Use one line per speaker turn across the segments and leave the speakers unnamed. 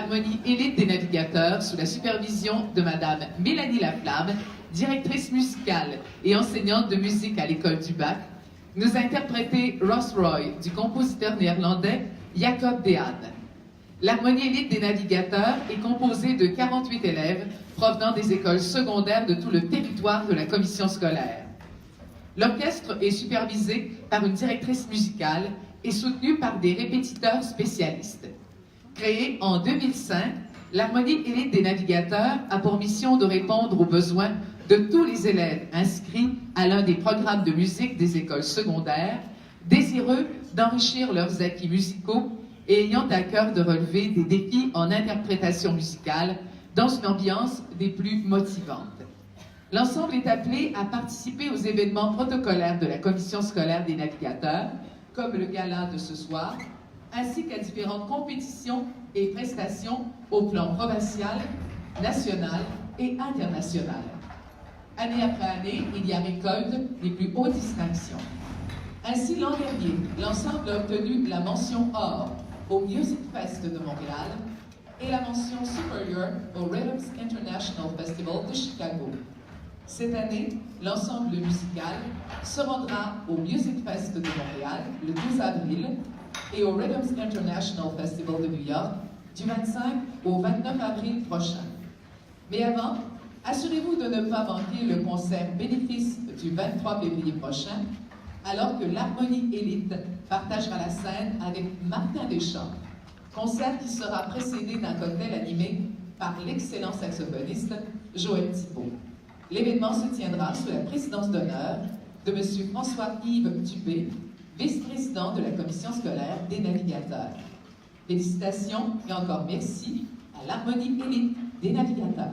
l'harmonie élite des navigateurs sous la supervision de Madame Mélanie Laflamme, directrice musicale et enseignante de musique à l'école du Bac, nous a interprété Ross Roy du compositeur néerlandais Jacob de Haan. L'harmonie élite des navigateurs est composée de 48 élèves provenant des écoles secondaires de tout le territoire de la commission scolaire. L'orchestre est supervisé par une directrice musicale et soutenu par des répétiteurs spécialistes. Créée en 2005, l'harmonie élite des navigateurs a pour mission de répondre aux besoins de tous les élèves inscrits à l'un des programmes de musique des écoles secondaires, désireux d'enrichir leurs acquis musicaux et ayant à cœur de relever des défis en interprétation musicale dans une ambiance des plus motivantes. L'ensemble est appelé à participer aux événements protocolaires de la commission scolaire des navigateurs, comme le gala de ce soir, ainsi qu'à différentes compétitions et prestations au plan provincial, national et international. Année après année, il y a récolte les plus hautes distinctions. Ainsi, l'an dernier, l'ensemble a obtenu la mention or au Music Fest de Montréal et la mention supérieure au Rhythms International Festival de Chicago. Cette année, l'ensemble musical se rendra au Music Fest de Montréal le 12 avril et au Rhythms International Festival de New York du 25 au 29 avril prochain. Mais avant, assurez-vous de ne pas manquer le concert bénéfice du 23 février prochain, alors que l'harmonie élite partagera la scène avec Martin Deschamps, concert qui sera précédé d'un cocktail animé par l'excellent saxophoniste Joël Thibault. L'événement se tiendra sous la présidence d'honneur de M. François-Yves Dubé, vice-président de la commission scolaire des navigateurs. Félicitations et encore merci à l'harmonie élite des navigateurs.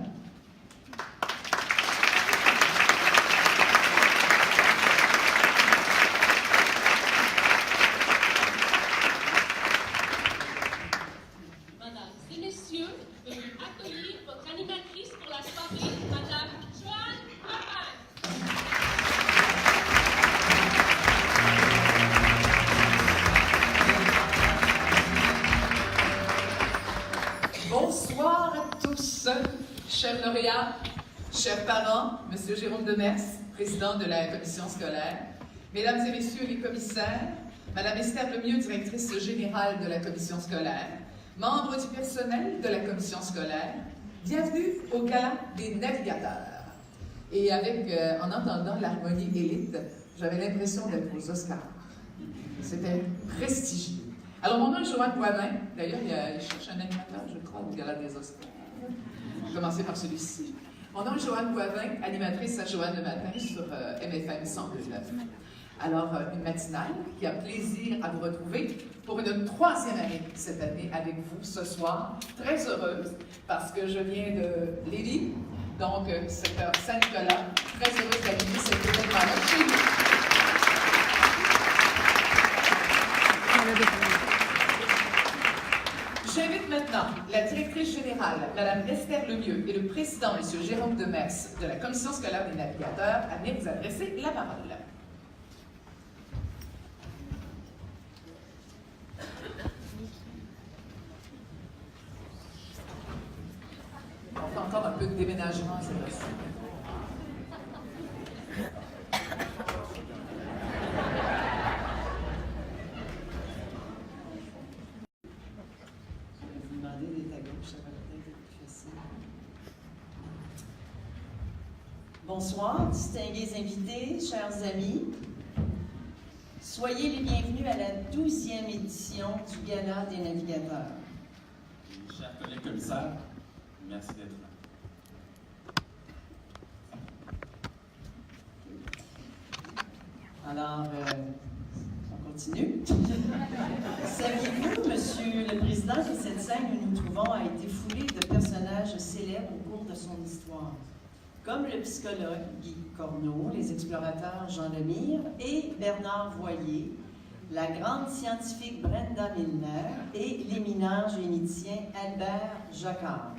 Bonsoir à tous, chers lauréats, chers parents, M. Jérôme Demers, président de la commission scolaire, mesdames et messieurs les commissaires, Mme Esther Lemieux, directrice générale de la commission scolaire, membres du personnel de la commission scolaire, bienvenue au Gala des navigateurs. Et en entendant l'harmonie élite, j'avais l'impression d'être aux Oscars. C'était prestigieux. Alors, mon nom est Joanne Boivin. D'ailleurs, il cherche un animateur, je crois, au Gala des Oscars. Je vais commencer par celui-ci. Mon nom est Joanne Boivin, animatrice à Joanne le matin sur MFM 102.9. Alors, une matinale qui a plaisir à vous retrouver pour une troisième année cette année avec vous ce soir. Très heureuse parce que je viens de Lévis, donc secteur Saint-Nicolas. Très heureuse d'animer cet événement-là chez nous. J'invite maintenant la directrice générale, Mme Esther Lemieux, et le président, M. Jérôme Demers, de la commission scolaire des navigateurs, à venir vous adresser la parole. On fait encore un peu de déménagement, c'est vrai.
Bonsoir, distingués invités, chers amis. Soyez les bienvenus à la 12e édition du Gala des navigateurs.
Chers collègues commissaires, merci d'être là.
Alors, on continue. Saviez-vous, Monsieur le Président, que cette scène où nous trouvons a été foulée de personnages célèbres au cours de son histoire? Comme le psychologue Guy Corneau, les explorateurs Jean Lemire et Bernard Voyer, la grande scientifique Brenda Milner et l'éminent généticien Albert Jacquard.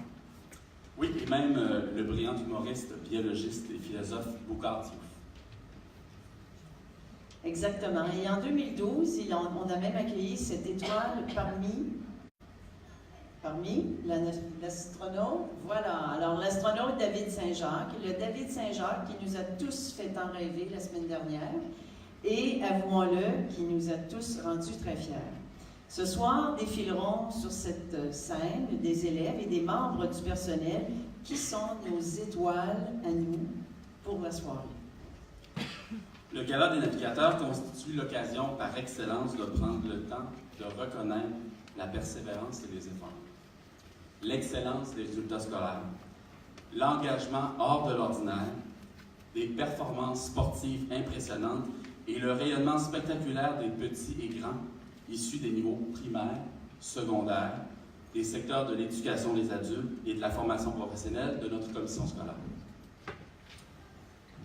Oui, et même le brillant humoriste, biologiste et philosophe Boucard Diouf.
Exactement. Et en 2012, on a même accueilli cette étoile Parmi l'astronaute, voilà. Alors, l'astronaute David Saint-Jacques, le David Saint-Jacques qui nous a tous fait en rêver la semaine dernière et, avouons-le, qui nous a tous rendus très fiers. Ce soir, défileront sur cette scène des élèves et des membres du personnel qui sont nos étoiles à nous pour la soirée.
Le Gala des navigateurs constitue l'occasion par excellence de prendre le temps de reconnaître la persévérance et les efforts, l'excellence des résultats scolaires, l'engagement hors de l'ordinaire, des performances sportives impressionnantes et le rayonnement spectaculaire des petits et grands issus des niveaux primaires, secondaires, des secteurs de l'éducation des adultes et de la formation professionnelle de notre commission scolaire.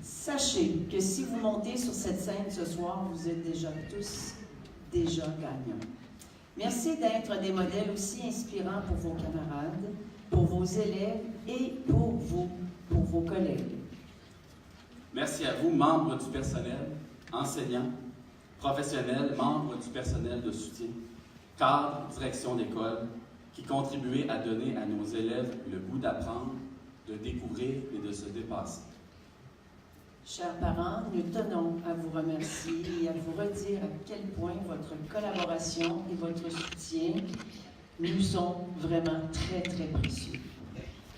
Sachez que si vous montez sur cette scène ce soir, vous êtes tous déjà gagnants. Merci d'être des modèles aussi inspirants pour vos camarades, pour vos élèves et pour vos collègues.
Merci à vous, membres du personnel, enseignants, professionnels, membres du personnel de soutien, cadres, direction d'école, qui contribuez à donner à nos élèves le goût d'apprendre, de découvrir et de se dépasser.
Chers parents, nous tenons à vous remercier et à vous redire à quel point votre collaboration et votre soutien nous sont vraiment très, très précieux.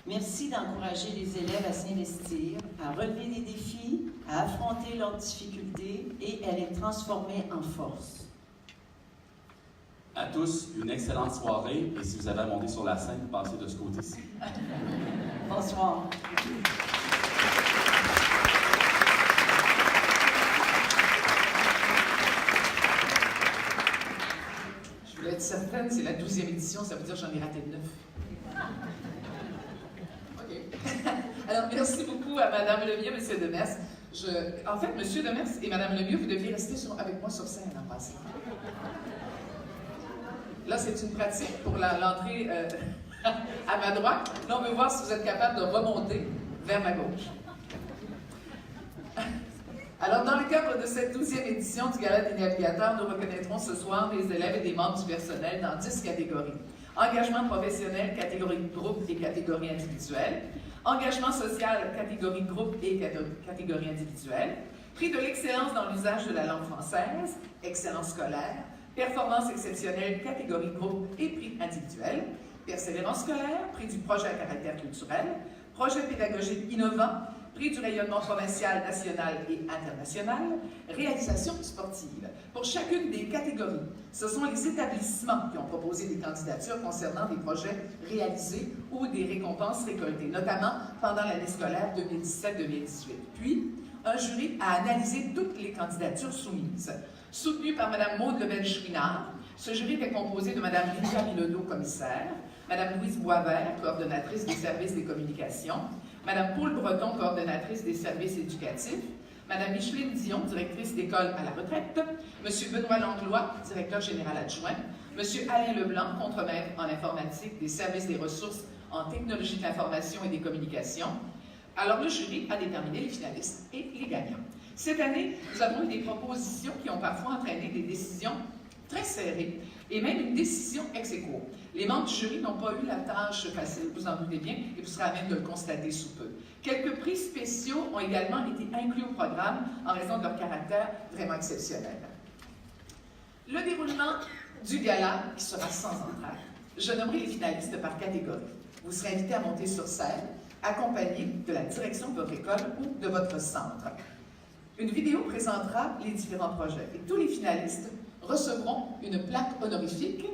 Merci d'encourager les élèves à s'investir, à relever des défis, à affronter leurs difficultés et à les transformer en force.
À tous, une excellente soirée et si vous avez à monter sur la scène, passez de ce côté-ci.
Bonsoir.
Je voulais être certaine, c'est la 12e édition, ça veut dire que j'en ai raté 9. OK. Alors, merci beaucoup à Mme Lemieux, M. Demers. En fait, M. Demers et Mme Lemieux, vous deviez rester avec moi sur scène en passant. Là, c'est une pratique pour l'entrée à ma droite. Là, on veut voir si vous êtes capable de remonter vers ma gauche. Alors, dans le cadre de cette 12e édition du Gala des navigateurs, nous reconnaîtrons ce soir des élèves et des membres du personnel dans 10 catégories. Engagement professionnel, catégorie groupe et catégorie individuelle. Engagement social, catégorie groupe et catégorie individuelle. Prix de l'excellence dans l'usage de la langue française, excellence scolaire. Performance exceptionnelle, catégorie groupe et prix individuel. Persévérance scolaire, prix du projet à caractère culturel. Projet pédagogique innovant, prix du rayonnement provincial, national et international. Réalisation sportive. Pour chacune des catégories, ce sont les établissements qui ont proposé des candidatures concernant des projets réalisés ou des récompenses récoltées, notamment pendant l'année scolaire 2017-2018. Puis, un jury a analysé toutes les candidatures soumises. Soutenu par Mme Maude Lebel-Chouinard, ce jury était composé de Mme Lydia Bilodeau, commissaire, Mme Louise Boisvert, coordonnatrice des services des communications, Mme Paul Breton, coordonnatrice des services éducatifs, Mme Micheline Dion, directrice d'école à la retraite, M. Benoît Langlois, directeur général adjoint, M. Alain Leblanc, contremaître en informatique des services des ressources en technologie de l'information et des communications. Alors, le jury a déterminé les finalistes et les gagnants. Cette année, nous avons eu des propositions qui ont parfois entraîné des décisions très serrées et même une décision ex aequo. Les membres du jury n'ont pas eu la tâche facile, vous en doutez bien, et vous serez à même de le constater sous peu. Quelques prix spéciaux ont également été inclus au programme en raison de leur caractère vraiment exceptionnel. Le déroulement du gala, qui sera sans entrave, je nommerai les finalistes par catégorie. Vous serez invités à monter sur scène, accompagnés de la direction de votre école ou de votre centre. Une vidéo présentera les différents projets et tous les finalistes recevront une plaque honorifique.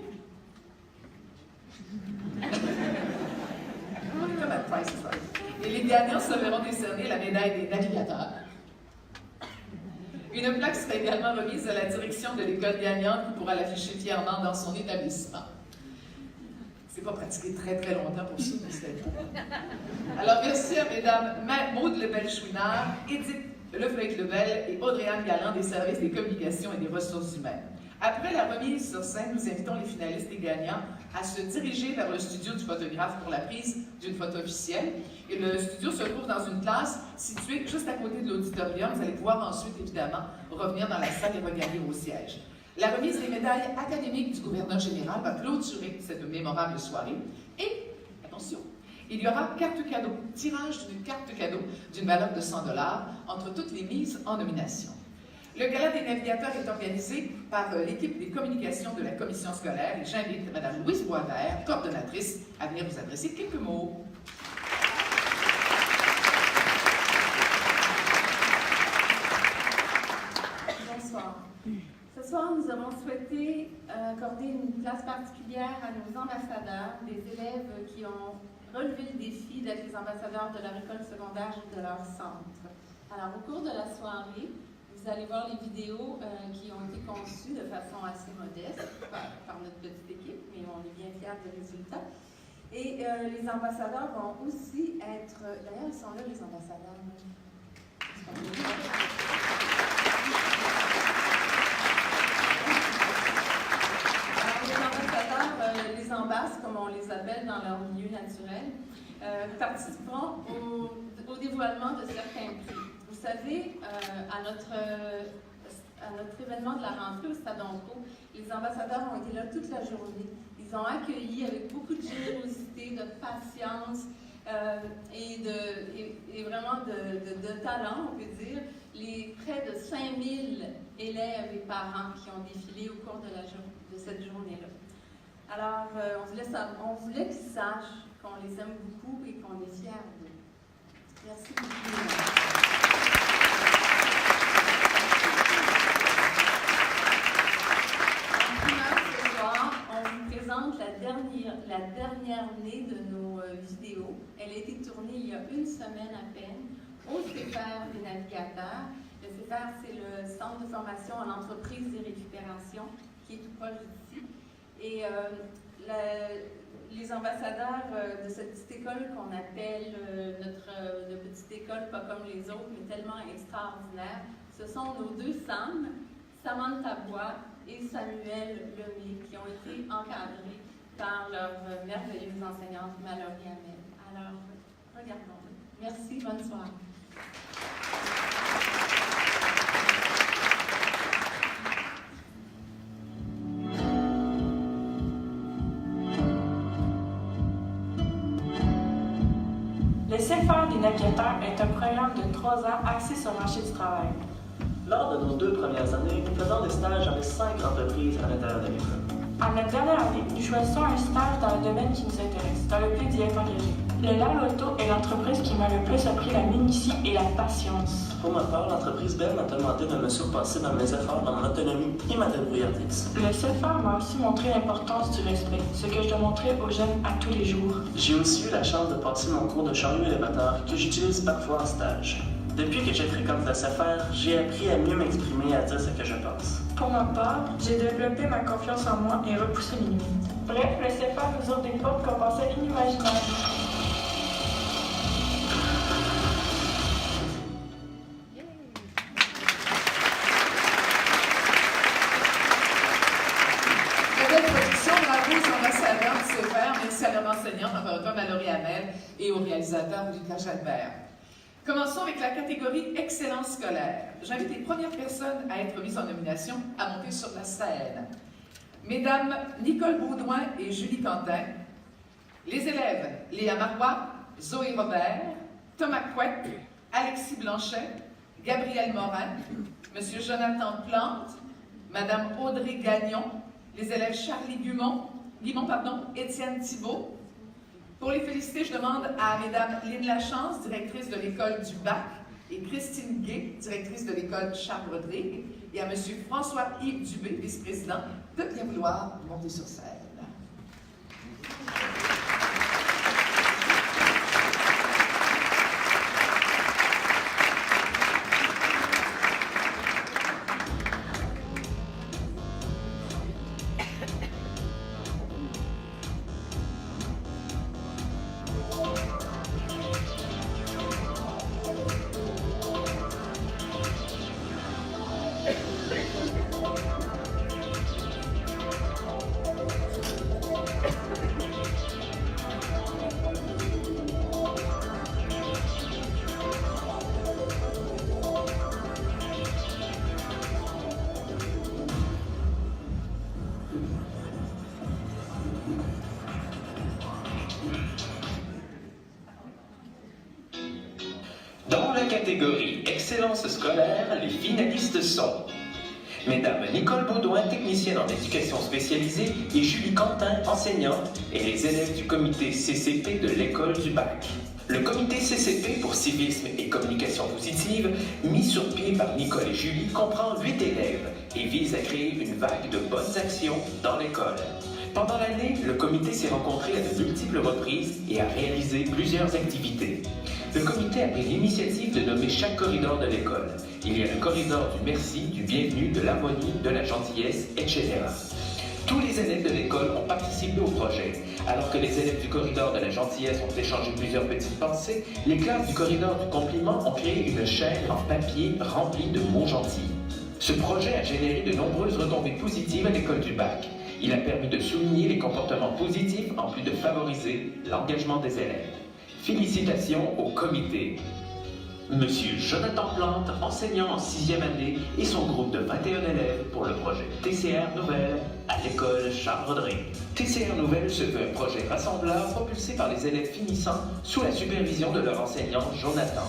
Et les gagnants se verront décerner la médaille des navigateurs. Une plaque sera également remise à la direction de l'école gagnante qui pourra l'afficher fièrement dans son établissement. C'est pas pratiqué très très longtemps pour ça, mais c'était beau. Alors merci à Mesdames Maude Lebel-Chouinard, Édith Lefebvre-Lebel et Audrey-Anne Galland des services des communications et des ressources humaines. Après la remise sur scène, nous invitons les finalistes et gagnants à se diriger vers le studio du photographe pour la prise d'une photo officielle. Et le studio se trouve dans une classe située juste à côté de l'auditorium. Vous allez pouvoir ensuite, évidemment, revenir dans la salle et regagner vos sièges. La remise des médailles académiques du gouverneur général va clôturer cette mémorable soirée. Et, attention, il y aura carte cadeau, tirage d'une carte cadeau d'une valeur de 100 $ entre toutes les mises en nomination. Le Gala des navigateurs est organisé par l'équipe des communications de la commission scolaire et j'invite Mme Louise Boisvert, coordonnatrice, à venir vous adresser quelques mots.
Bonsoir. Ce soir, nous avons souhaité accorder une place particulière à nos ambassadeurs, des élèves qui ont relevé le défi d'être les ambassadeurs de leur école secondaire et de leur centre. Alors, au cours de la soirée, vous allez voir les vidéos qui ont été conçues de façon assez modeste par notre petite équipe, mais on est bien fiers des résultats. Et les ambassadeurs vont aussi être... D'ailleurs, ils sont là, les ambassadeurs. Les ambasses, comme on les appelle dans leur milieu naturel, participeront au dévoilement de certains prix. Vous savez, à notre événement de la rentrée au Stade Onco, les ambassadeurs ont été là toute la journée. Ils ont accueilli avec beaucoup de générosité, de patience et vraiment de talent, on peut dire, les près de 5000 élèves et parents qui ont défilé au cours de cette journée-là. Alors, on voulait qu'ils sachent qu'on les aime beaucoup et qu'on est fiers d'eux. Merci beaucoup. En primeur, ce soir, on vous présente la dernière née de nos vidéos. Elle a été tournée il y a une semaine à peine au CEFER des navigateurs. Le CEFER, c'est le Centre de formation en entreprise et récupération qui est tout proche d'ici. Et les ambassadeurs de cette petite école qu'on appelle notre petite école pas comme les autres, mais tellement extraordinaire, ce sont nos deux Sam, Samantha Bois et Samuel Lemay, qui ont été encadrés par leur merveilleuse enseignante Mallory Hamel. Alors, regardons-le. Merci, bonne soirée.
Le CEFER des navigateurs est un programme de 3 ans axé sur le marché du travail.
Lors de nos 2 premières années, nous faisons des stages dans les 5 entreprises à l'intérieur de l'école.
En notre dernière année, nous choisissons un stage dans le domaine qui nous intéresse, dans le but d'y être engagé. Le Lal Auto est l'entreprise qui m'a le plus appris la minutie et la patience.
Pour ma part, l'entreprise Bell m'a demandé de me surpasser dans mes efforts, dans mon autonomie et ma débrouillardise.
Le CEFER m'a aussi montré l'importance du respect, ce que je dois montrer aux jeunes à tous les jours.
J'ai aussi eu la chance de passer mon cours de chariot élévateur que j'utilise parfois en stage. Depuis que je fréquente le CEFER, j'ai appris à mieux m'exprimer et à dire ce que je pense.
Pour ma part, j'ai développé ma confiance en moi et repoussé les limites. Bref, le CEFER nous ouvre des portes qu'on pensait inimaginables.
Merci à leur enseignante, encore une fois Mallory Hamel, et au réalisateur Lucas Jalbert. Commençons avec la catégorie Excellence scolaire. J'invite les premières personnes à être mises en nomination à monter sur la scène. Mesdames Nicole Baudouin et Julie Quentin, les élèves Léa Marois, Zoé Robert, Thomas Couette, Alexis Blanchet, Gabriel Morin, Monsieur Jonathan Plante, Madame Audrey Gagnon, les élèves Charlie Guimont, Étienne Thibault. Pour les féliciter, je demande à Mesdames Lynne Lachance, directrice de l'école du Bac, et Christine Gay, directrice de l'école Charles-Rodrigue, et à Monsieur François-Yves Dubé, vice-président, de bien vouloir monter sur scène.
Dans la catégorie Excellence scolaire, les finalistes sont Mesdames Nicole Baudouin, technicienne en éducation spécialisée, et Julie Quentin, enseignante, et les élèves du comité CCP de l'école du bac. Le comité CCP pour civisme et communication positive, mis sur pied par Nicole et Julie, comprend 8 élèves et vise à créer une vague de bonnes actions dans l'école. Pendant l'année, le comité s'est rencontré à de multiples reprises et a réalisé plusieurs activités. Le comité a pris l'initiative de nommer chaque corridor de l'école. Il y a le corridor du merci, du bienvenu, de l'harmonie, de la gentillesse, etc. Tous les élèves de l'école ont participé au projet. Alors que les élèves du corridor de la gentillesse ont échangé plusieurs petites pensées, les classes du corridor du compliment ont créé une chaîne en papier remplie de mots gentils. Ce projet a généré de nombreuses retombées positives à l'école du bac. Il a permis de souligner les comportements positifs en plus de favoriser l'engagement des élèves. Félicitations au comité. Monsieur Jonathan Plante, enseignant en 6e année, et son groupe de 21 élèves pour le projet TCR Nouvelle à l'école Charles-Rodrigue. TCR Nouvelle se veut un projet rassembleur propulsé par les élèves finissants sous la supervision de leur enseignant Jonathan.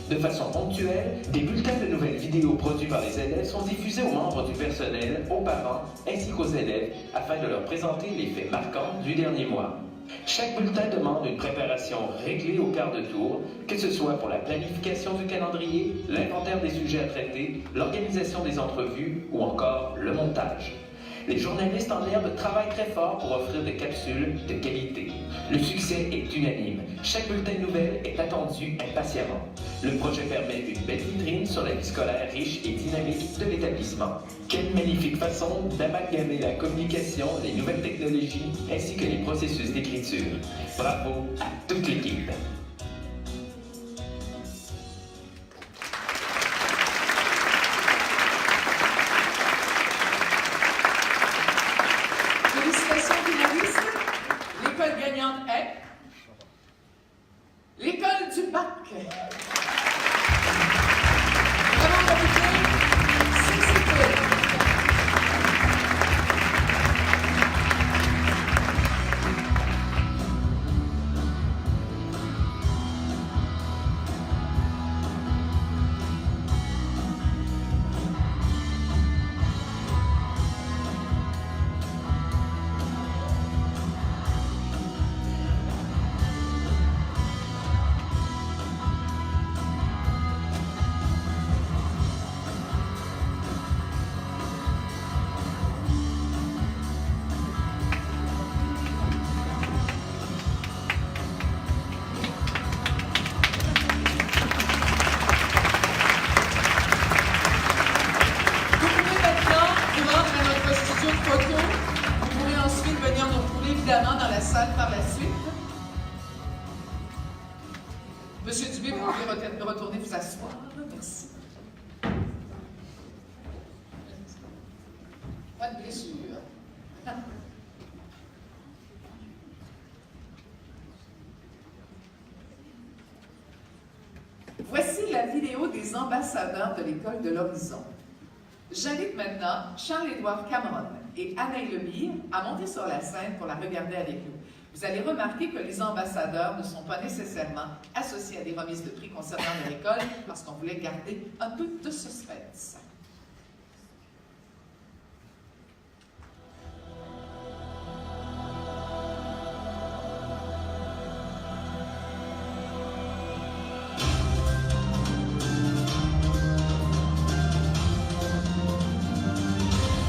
De façon ponctuelle, des bulletins de nouvelles vidéos produits par les élèves sont diffusés aux membres du personnel, aux parents ainsi qu'aux élèves afin de leur présenter les faits marquants du dernier mois. Chaque bulletin demande une préparation réglée au quart de tour, que ce soit pour la planification du calendrier, l'inventaire des sujets à traiter, l'organisation des entrevues ou encore le montage. Les journalistes en herbe travaillent très fort pour offrir des capsules de qualité. Le succès est unanime. Chaque bulletin nouvelle est attendu impatiemment. Le projet permet une belle vitrine sur la vie scolaire riche et dynamique de l'établissement. Quelle magnifique façon d'amalgamer la communication, les nouvelles technologies ainsi que les processus d'écriture. Bravo à toute l'équipe.
Félicitations finalistes. L'école gagnante est l'école du bac. Bravo, comité CCP. Évidemment dans la salle par la suite. Monsieur Dubé, vous pouvez retourner vous asseoir. Merci. Pas de blessure. Voici la vidéo des ambassadeurs de l'École de l'Horizon. J'invite maintenant Charles-Édouard Cameron et Anaïs Lemire à monter sur la scène pour la regarder avec nous. Vous allez remarquer que les ambassadeurs ne sont pas nécessairement associés à des remises de prix concernant leur école parce qu'on voulait garder un peu de suspense.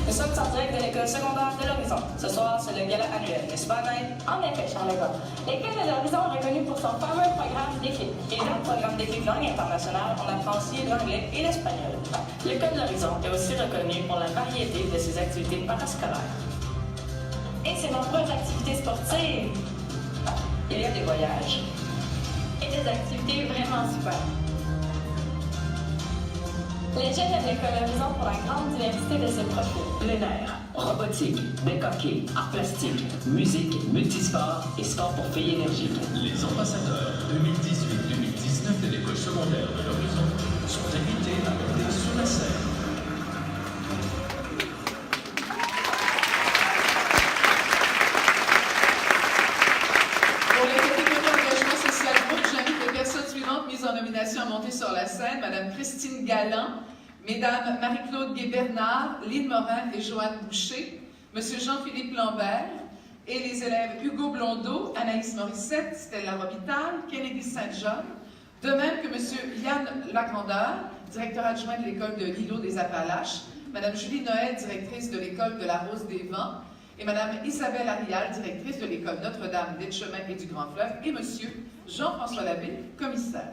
Nous sommes en direct de l'école secondaire de l'Horizon. Ce soir, c'est le gala annuel, n'est-ce pas, Naïm? En effet, Charles-Édouard. L'école de l'Horizon est reconnue pour son fameux programme d'équipe. Et dans le programme d'équipe langue internationale, on apprend aussi l'anglais et l'espagnol. L'école de l'Horizon est aussi reconnue pour la variété de ses activités parascolaires. Et ses nombreuses activités sportives. Il y a des voyages et des activités vraiment super. Les jeunes de l'école Horizon pour la grande diversité de ses profils.
Plein air, robotique, bec hockey, art plastique, musique, multisport et sport pour filles énergiques.
Les ambassadeurs 2018-2019 de l'école secondaire de l'Horizon sont invités à monter sur la scène.
Pour la catégorie engagement social groupe, j'invite les personnes suivantes mises en nomination à monter sur la scène, Madame Christine Galland, Mesdames Marie-Claude Gué-Bernard, Lynn Morin et Joanne Boucher, Monsieur Jean-Philippe Lambert et les élèves Hugo Blondeau, Anaïs Morissette, Stella Robital, Kennedy Saint-John, de même que Monsieur Yann Lagrandeur, directeur adjoint de l'école de l'îlot des Appalaches, Madame Julie Noël, directrice de l'école de la Rose des Vents, et Madame Isabelle Arial, directrice de l'école Notre-Dame d'Etchemin et du Grand Fleuve, et Monsieur Jean-François Labbé, commissaire.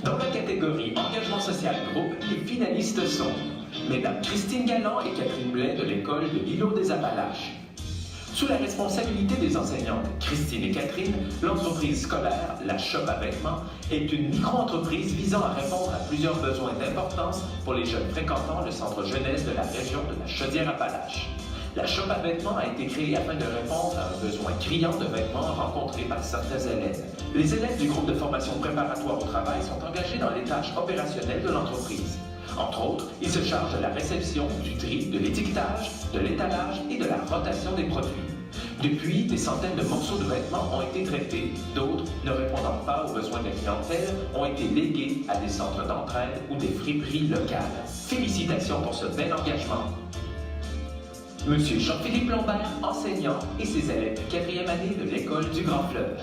Dans la catégorie Engagement social groupe, les finalistes sont Mesdames Christine Galland et Catherine Blais de l'école de l'îlot des Appalaches. Sous la responsabilité des enseignantes Christine et Catherine, l'entreprise scolaire, la Shop à vêtements, est une micro-entreprise visant à répondre à plusieurs besoins d'importance pour les jeunes fréquentant le centre jeunesse de la région de la Chaudière-Appalaches. La Shop à vêtements a été créée afin de répondre à un besoin criant de vêtements rencontré par certains élèves. Les élèves du groupe de formation préparatoire au travail sont engagés dans les tâches opérationnelles de l'entreprise. Entre autres, ils se chargent de la réception, du tri, de l'étiquetage, de l'étalage et de la rotation des produits. Depuis, des centaines de morceaux de vêtements ont été traités. D'autres, ne répondant pas aux besoins de la clientèle, ont été légués à des centres d'entraide ou des friperies locales. Félicitations pour ce bel engagement. Monsieur Jean-Philippe Lambert, enseignant, et ses élèves de 4e année de l'école du Grand Fleuve.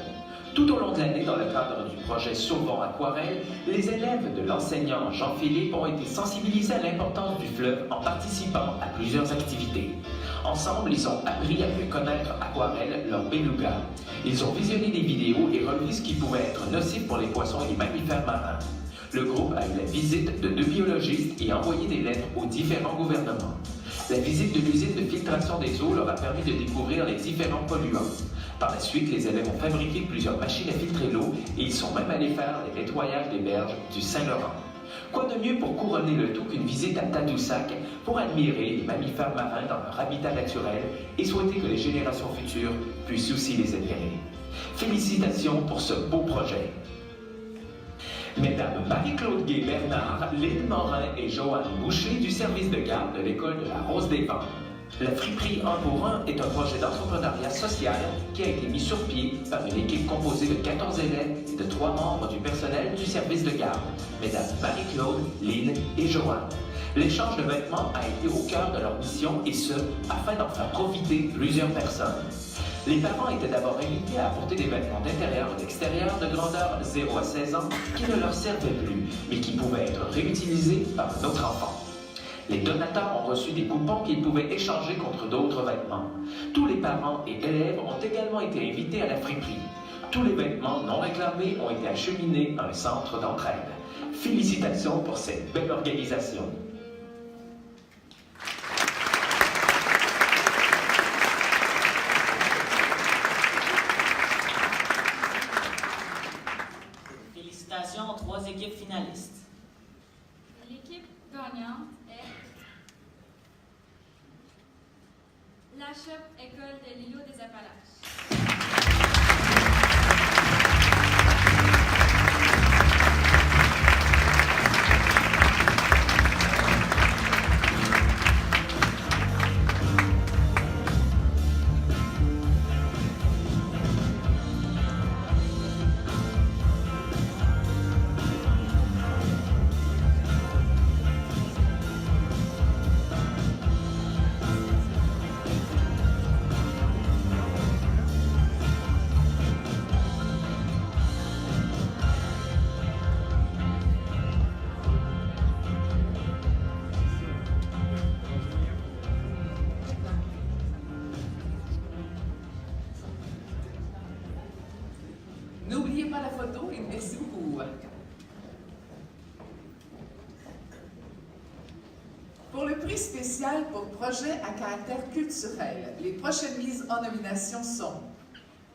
Tout au long de l'année, dans le cadre du projet Sauvons Aquarelle, les élèves de l'enseignant Jean-Philippe ont été sensibilisés à l'importance du fleuve en participant à plusieurs activités. Ensemble, ils ont appris à mieux connaître Aquarelle, leur beluga. Ils ont visionné des vidéos et relevé ce qui pouvait être nocif pour les poissons et les mammifères marins. Le groupe a eu la visite de 2 biologistes et a envoyé des lettres aux différents gouvernements. La visite de l'usine de filtration des eaux leur a permis de découvrir les différents polluants. Par la suite, les élèves ont fabriqué plusieurs machines à filtrer l'eau et ils sont même allés faire les nettoyages des berges du Saint-Laurent. Quoi de mieux pour couronner le tout qu'une visite à Tadoussac pour admirer les mammifères marins dans leur habitat naturel et souhaiter que les générations futures puissent aussi les admirer. Félicitations pour ce beau projet. Mesdames Marie-Claude Gué-Bernard, Lynn Morin et Joanne Boucher du service de garde de l'école de la Rose des Vents. La friperie 1 pour 1 est un projet d'entrepreneuriat social qui a été mis sur pied par une équipe composée de 14 élèves et de 3 membres du personnel du service de garde, Mesdames Marie-Claude, Lynn et Joanne. L'échange de vêtements a été au cœur de leur mission et ce, afin d'en faire profiter plusieurs personnes. Les parents étaient d'abord invités à apporter des vêtements d'intérieur et d'extérieur de grandeur 0 à 16 ans qui ne leur servaient plus, mais qui pouvaient être réutilisés par un autre enfant. Les donateurs ont reçu des coupons qu'ils pouvaient échanger contre d'autres vêtements. Tous les parents et élèves ont également été invités à la friperie. Tous les vêtements non réclamés ont été acheminés à un centre d'entraide. Félicitations pour cette belle organisation.
Félicitations aux 3 équipes finalistes.
L'équipe gagnante est la Shop École de l'îlot des Appalaches.
N'oubliez pas la photo et merci beaucoup. Pour le prix spécial pour projet à caractère culturel, les prochaines mises en nomination sont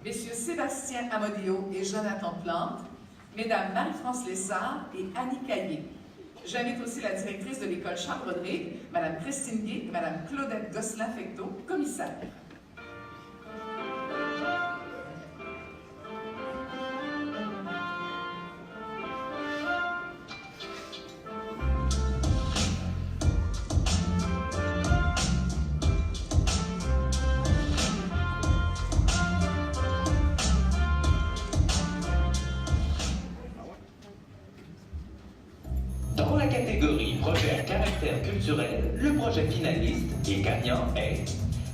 Messieurs Sébastien Amodeo et Jonathan Plante, Mesdames Marie-France Lessard et Annie Caillé. J'invite aussi la directrice de l'école Charles-Rodrigue, Mme Christine Gué et Mme Claudette Gosselin-Fecteau, commissaire.
Dans la catégorie projet à caractère culturel, le projet finaliste et gagnant est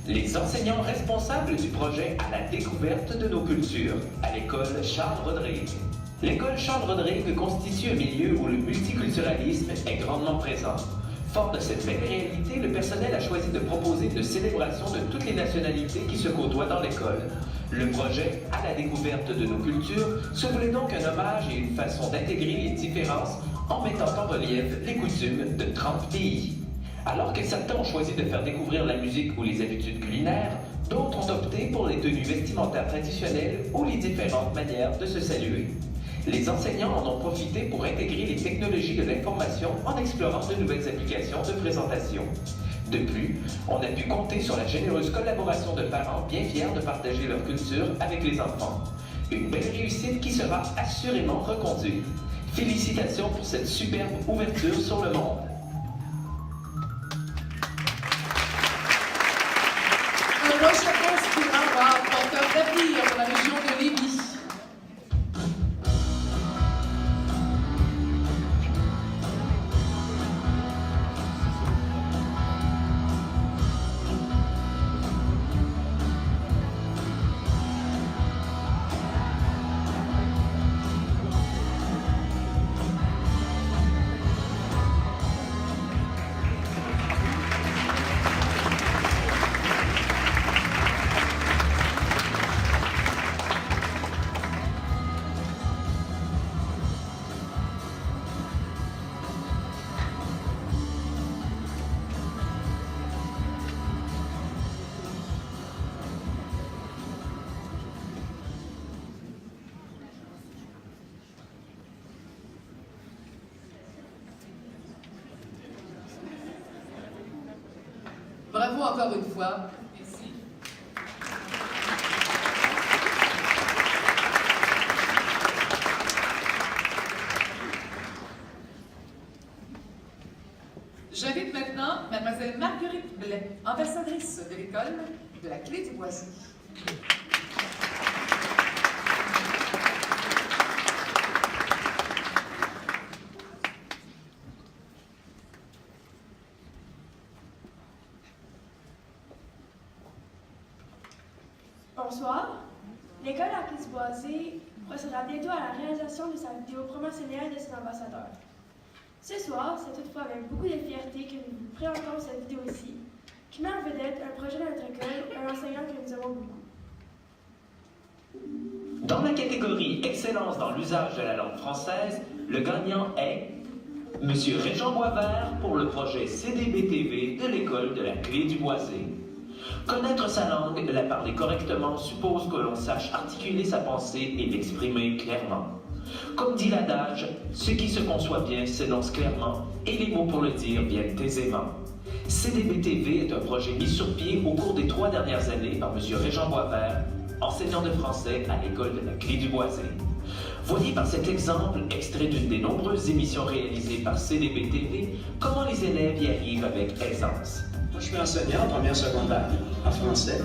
les enseignants responsables du projet à la découverte de nos cultures à l'école Charles-Rodrigue. L'école Charles-Rodrigue constitue un milieu où le multiculturalisme est grandement présent. Fort de cette belle réalité, le personnel a choisi de proposer une célébration de toutes les nationalités qui se côtoient dans l'école. Le projet à la découverte de nos cultures se voulait donc un hommage et une façon d'intégrer les différences en mettant en relief les coutumes de 30 pays. Alors que certains ont choisi de faire découvrir la musique ou les habitudes culinaires, d'autres ont opté pour les tenues vestimentaires traditionnelles ou les différentes manières de se saluer. Les enseignants en ont profité pour intégrer les technologies de l'information en explorant de nouvelles applications de présentation. De plus, on a pu compter sur la généreuse collaboration de parents bien fiers de partager leur culture avec les enfants. Une belle réussite qui sera assurément reconduite. Félicitations pour cette superbe ouverture sur le monde.
Un projet inspirant par porteur d'avenir pour la région de Lévis. Bravo encore une fois. Merci. J'invite maintenant Mademoiselle Marguerite Blais, ambassadrice de l'école de la Clé du Boisé.
Bonsoir. L'école à Clé-du-Boisé procédera bientôt à la réalisation de sa vidéo promotionnelle de ses ambassadeurs. Ce soir, c'est toutefois avec beaucoup de fierté que nous vous présentons cette vidéo-ci, qui met en vedette un projet de notre école, un enseignant que nous aimons beaucoup.
Dans la catégorie Excellence dans l'usage de la langue française, le gagnant est M. Régent Boisvert pour le projet CDBTV de l'école de la Clé du Boisé. Connaître sa langue, la parler correctement, suppose que l'on sache articuler sa pensée et l'exprimer clairement. Comme dit l'adage, ce qui se conçoit bien s'énonce clairement et les mots pour le dire viennent aisément. CDBTV est un projet mis sur pied au cours des 3 dernières années par M. Régent Boisvert, enseignant de français à l'école de la Clé du Boisé. Voyez par cet exemple, extrait d'une des nombreuses émissions réalisées par CDBTV, comment les élèves y arrivent avec aisance.
Moi, je suis enseignant en première secondaire, en français.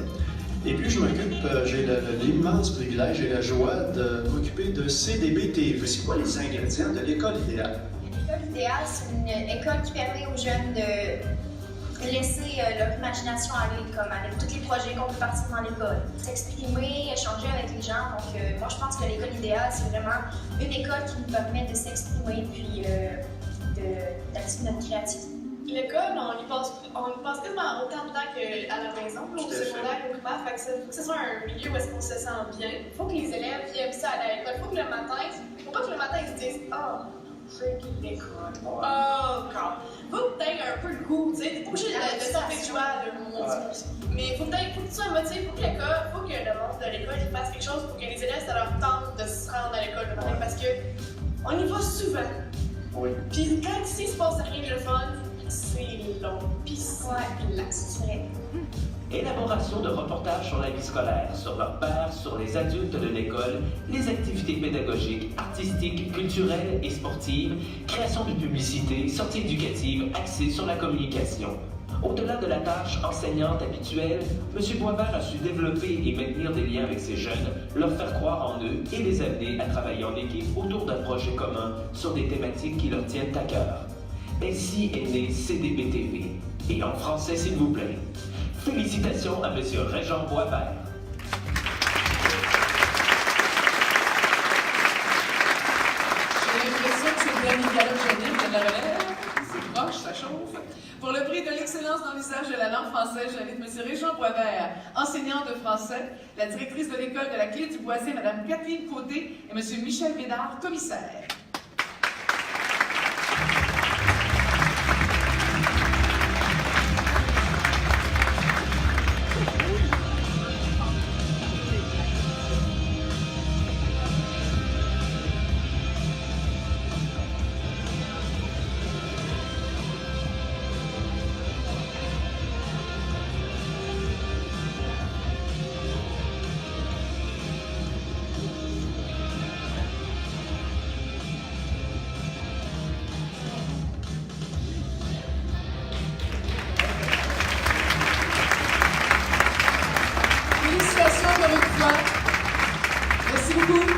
Et puis, je m'occupe, j'ai l'immense privilège et la joie de m'occuper de CDBTV. C'est quoi les ingrédients de l'école idéale?
L'école idéale, c'est une école qui permet aux jeunes de laisser leur imagination aller, comme avec tous les projets qu'on peut partir dans l'école. S'exprimer, échanger avec les gens. Donc, moi, je pense que l'école idéale, c'est vraiment une école qui nous permet de s'exprimer puis d'activer notre créativité.
L'école, on y passe quasiment autant de temps qu'à la maison, au secondaire, au primaire. Fait que faut que ce soit un milieu où est-ce qu'on se sent bien. Il faut que les élèves aiment ça à l'école. Il faut que le matin, faut pas que le matin ils se disent « Oh, c'est l'école. Oh, God. » Faut que tu aies un peu le coup, tu sais. T'es pas obligé de sortir de joie, là. Mais faut que tu sois motivé, faut que le monde de l'école fasse quelque chose pour que les élèves, ça leur tente de se rendre à l'école le matin. Parce que on y va souvent.
Oui.
Puis quand ici, il se passe rien de le fun, c'est long. Puis c'est
c'est vrai.
Élaboration de reportages sur la vie scolaire, sur leurs pairs, sur les adultes de l'école, les activités pédagogiques, artistiques, culturelles et sportives, création de publicités, sorties éducatives axées sur la communication. Au-delà de la tâche enseignante habituelle, M. Boisvert a su développer et maintenir des liens avec ces jeunes, leur faire croire en eux et les amener à travailler en équipe autour d'un projet commun sur des thématiques qui leur tiennent à cœur. Ainsi est né CDBTV. Et en français, s'il vous plaît. Félicitations à M. Régent Boisvert.
J'ai l'impression que c'est le dernier galop de la relève. C'est proche, ça chauffe. Pour le prix de l'excellence dans l'usage de la langue française, j'invite M. Régent Boisvert, enseignant de français, la directrice de l'école de la Clé du Boisier, Mme Kathleen Côté, et M. Michel Bédard, commissaire. Merci beaucoup.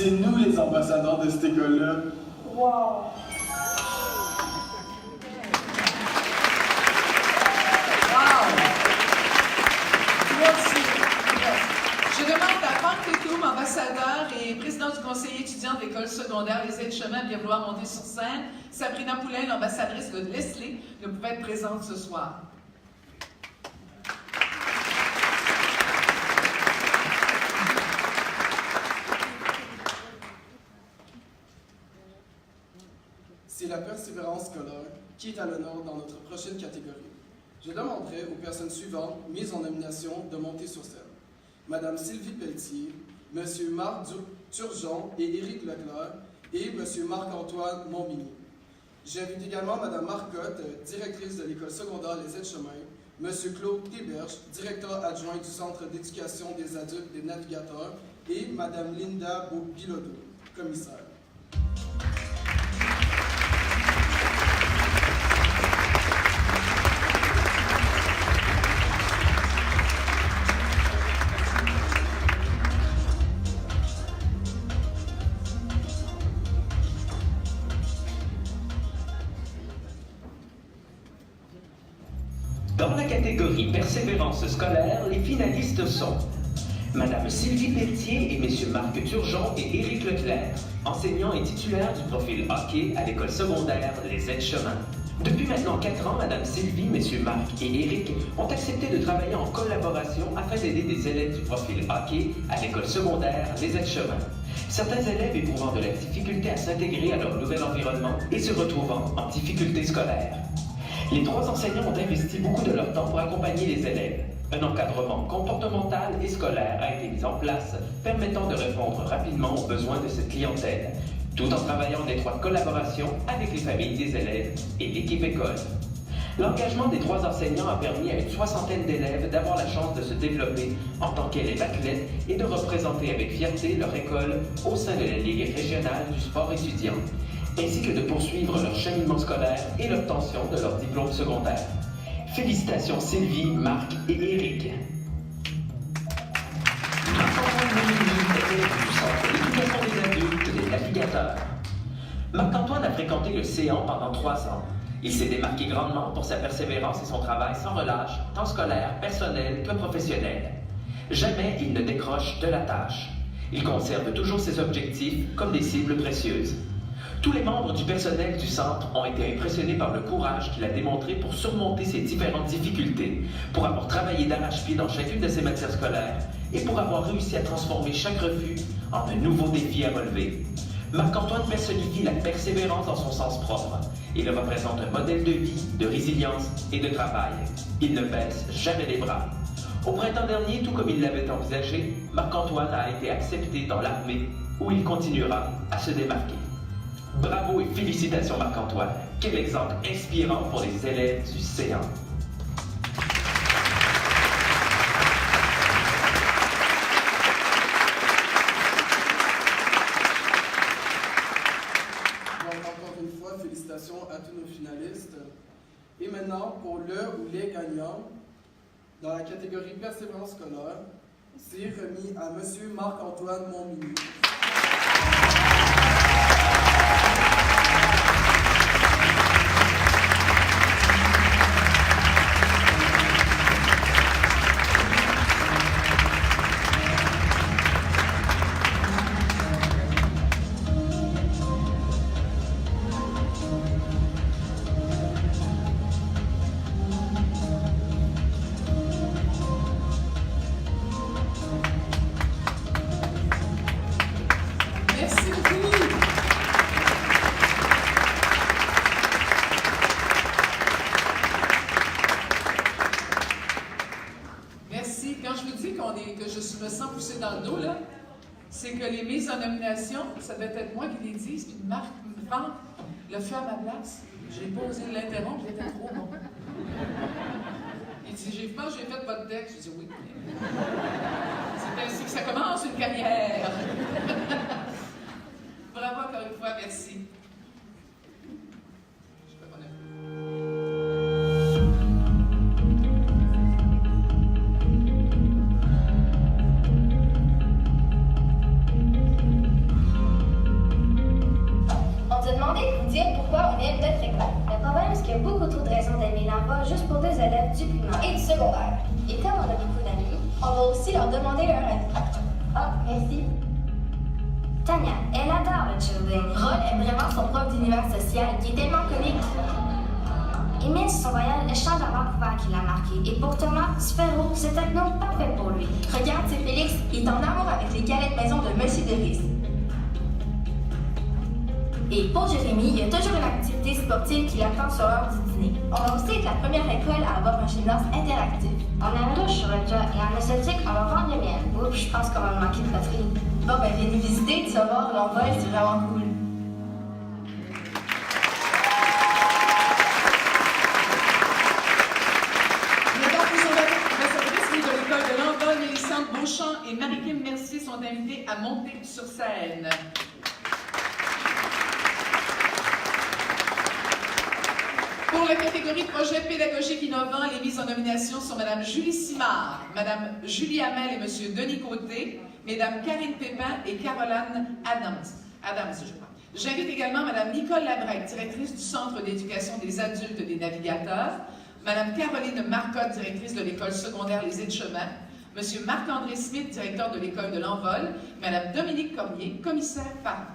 C'est nous les ambassadeurs de cette école-là.
Wow!
Je demande à Franck Tétoum, ambassadeur et président du conseil étudiant de l'école secondaire Les Aides-Chemins, bien vouloir monter sur scène. Sabrina Poulain, l'ambassadrice de Leslie, ne pouvait être présente ce soir.
C'est la persévérance scolaire qui est à l'honneur dans notre prochaine catégorie. Je demanderai aux personnes suivantes mises en nomination de monter sur scène. Madame Sylvie Pelletier, Monsieur Marc Turgeon et Éric Leclerc et Monsieur Marc-Antoine Montmigny. J'invite également Madame Marcotte, directrice de l'école secondaire Les Aides-Chemins, Monsieur Claude Desberges, directeur adjoint du Centre d'éducation des adultes des navigateurs et Madame Linda Bilodeau, commissaire.
Dans la catégorie persévérance scolaire, les finalistes sont Madame Sylvie Pelletier et Messieurs Marc Turgeon et Éric Leclerc, enseignants et titulaires du profil hockey à l'école secondaire Les Aides-Chemins. Depuis maintenant 4 ans, Madame Sylvie, Messieurs Marc et Éric ont accepté de travailler en collaboration afin d'aider des élèves du profil hockey à l'école secondaire Les Aides-Chemins. Certains élèves éprouvant de la difficulté à s'intégrer à leur nouvel environnement et se retrouvant en difficulté scolaire. Les 3 enseignants ont investi beaucoup de leur temps pour accompagner les élèves. Un encadrement comportemental et scolaire a été mis en place, permettant de répondre rapidement aux besoins de cette clientèle. tout en travaillant en étroite collaboration avec les familles des élèves et l'équipe école. L'engagement des 3 enseignants a permis à une 60aine d'élèves d'avoir la chance de se développer en tant qu'élèves athlètes et de représenter avec fierté leur école au sein de la Ligue régionale du sport étudiant, ainsi que de poursuivre leur cheminement scolaire et l'obtention de leur diplôme secondaire. Félicitations Sylvie, Marc et Éric. Marc-Antoine Momigny, élève du Centre d'éducation des adultes des navigateurs. Marc-Antoine a fréquenté le Céan pendant 3 ans. Il s'est démarqué grandement pour sa persévérance et son travail sans relâche, tant scolaire, personnel que professionnel. Jamais il ne décroche de la tâche. Il conserve toujours ses objectifs comme des cibles précieuses. Tous les membres du personnel du centre ont été impressionnés par le courage qu'il a démontré pour surmonter ces différentes difficultés, pour avoir travaillé d'arrache-pied dans chacune de ses matières scolaires et pour avoir réussi à transformer chaque refus en un nouveau défi à relever. Marc-Antoine personnifie la persévérance dans son sens propre. Il représente un modèle de vie, de résilience et de travail. Il ne baisse jamais les bras. Au printemps dernier, tout comme il l'avait envisagé, Marc-Antoine a été accepté dans l'armée où il continuera à se démarquer. Bravo et félicitations Marc-Antoine. Quel exemple inspirant pour les élèves du Céan.
Félicitations à tous nos finalistes. Et maintenant, pour le ou les gagnants, dans la catégorie persévérance scolaire, c'est remis à M. Marc-Antoine Momigny.
me sens poussée dans le dos, là, c'est que les mises en nomination, ça devait être moi qui les dise, puis Marc l'a fait à ma place. J'ai pas osé l'interrompre, il était trop bon. Il dit, je pense que j'ai fait votre texte. J'ai dit oui. C'est ainsi que ça commence une carrière. Bravo encore une fois, merci.
On t'a demandé de vous dire pourquoi on aime notre école. Le problème, c'est qu'il y a beaucoup trop de raisons d'aimer l'envoi juste pour 2 élèves du primaire et du secondaire. Et comme on a beaucoup d'amis, on va aussi leur demander leur avis. Ah, merci. Tania, elle adore le cheerleading. Roll aime vraiment son prof d'univers social qui est tellement comique. Emile, son voyage échange à Vancouver qui l'a marqué. Et pour Thomas, Sphero, c'est un nom parfait pour lui. Regarde, c'est Félix, il est en amour avec les galettes maison de Monsieur Deris. Et pour Jérémy, il y a toujours une activité sportive qui l'attend sur l'heure du dîner. On va aussi être la première école à avoir un gymnase interactif. On a une douche sur le toit et en esthétique, on va vendre le miel. Oups, je pense qu'on va manquer de poterie. Bon, ben, viens nous visiter, tu vas voir, l'envol, c'est vraiment cool.
De l'école de l'Envol, Mélissande Beauchamp et Marie-Kim Mercier sont invités à monter sur scène. Pour la catégorie projet pédagogique innovant, les mises en nomination sont Mme Julie Simard, Mme Julie Hamel et M. Denis Côté, Mesdames Karine Pépin et Caroline Adams, je crois. J'invite également Mme Nicole Labrec, directrice du Centre d'éducation des adultes des navigateurs, Mme Caroline Marcotte, directrice de l'école secondaire Les Aides-Chemins, M. Marc-André Smith, directeur de l'école de l'Envol, Mme Dominique Cormier, commissaire parent.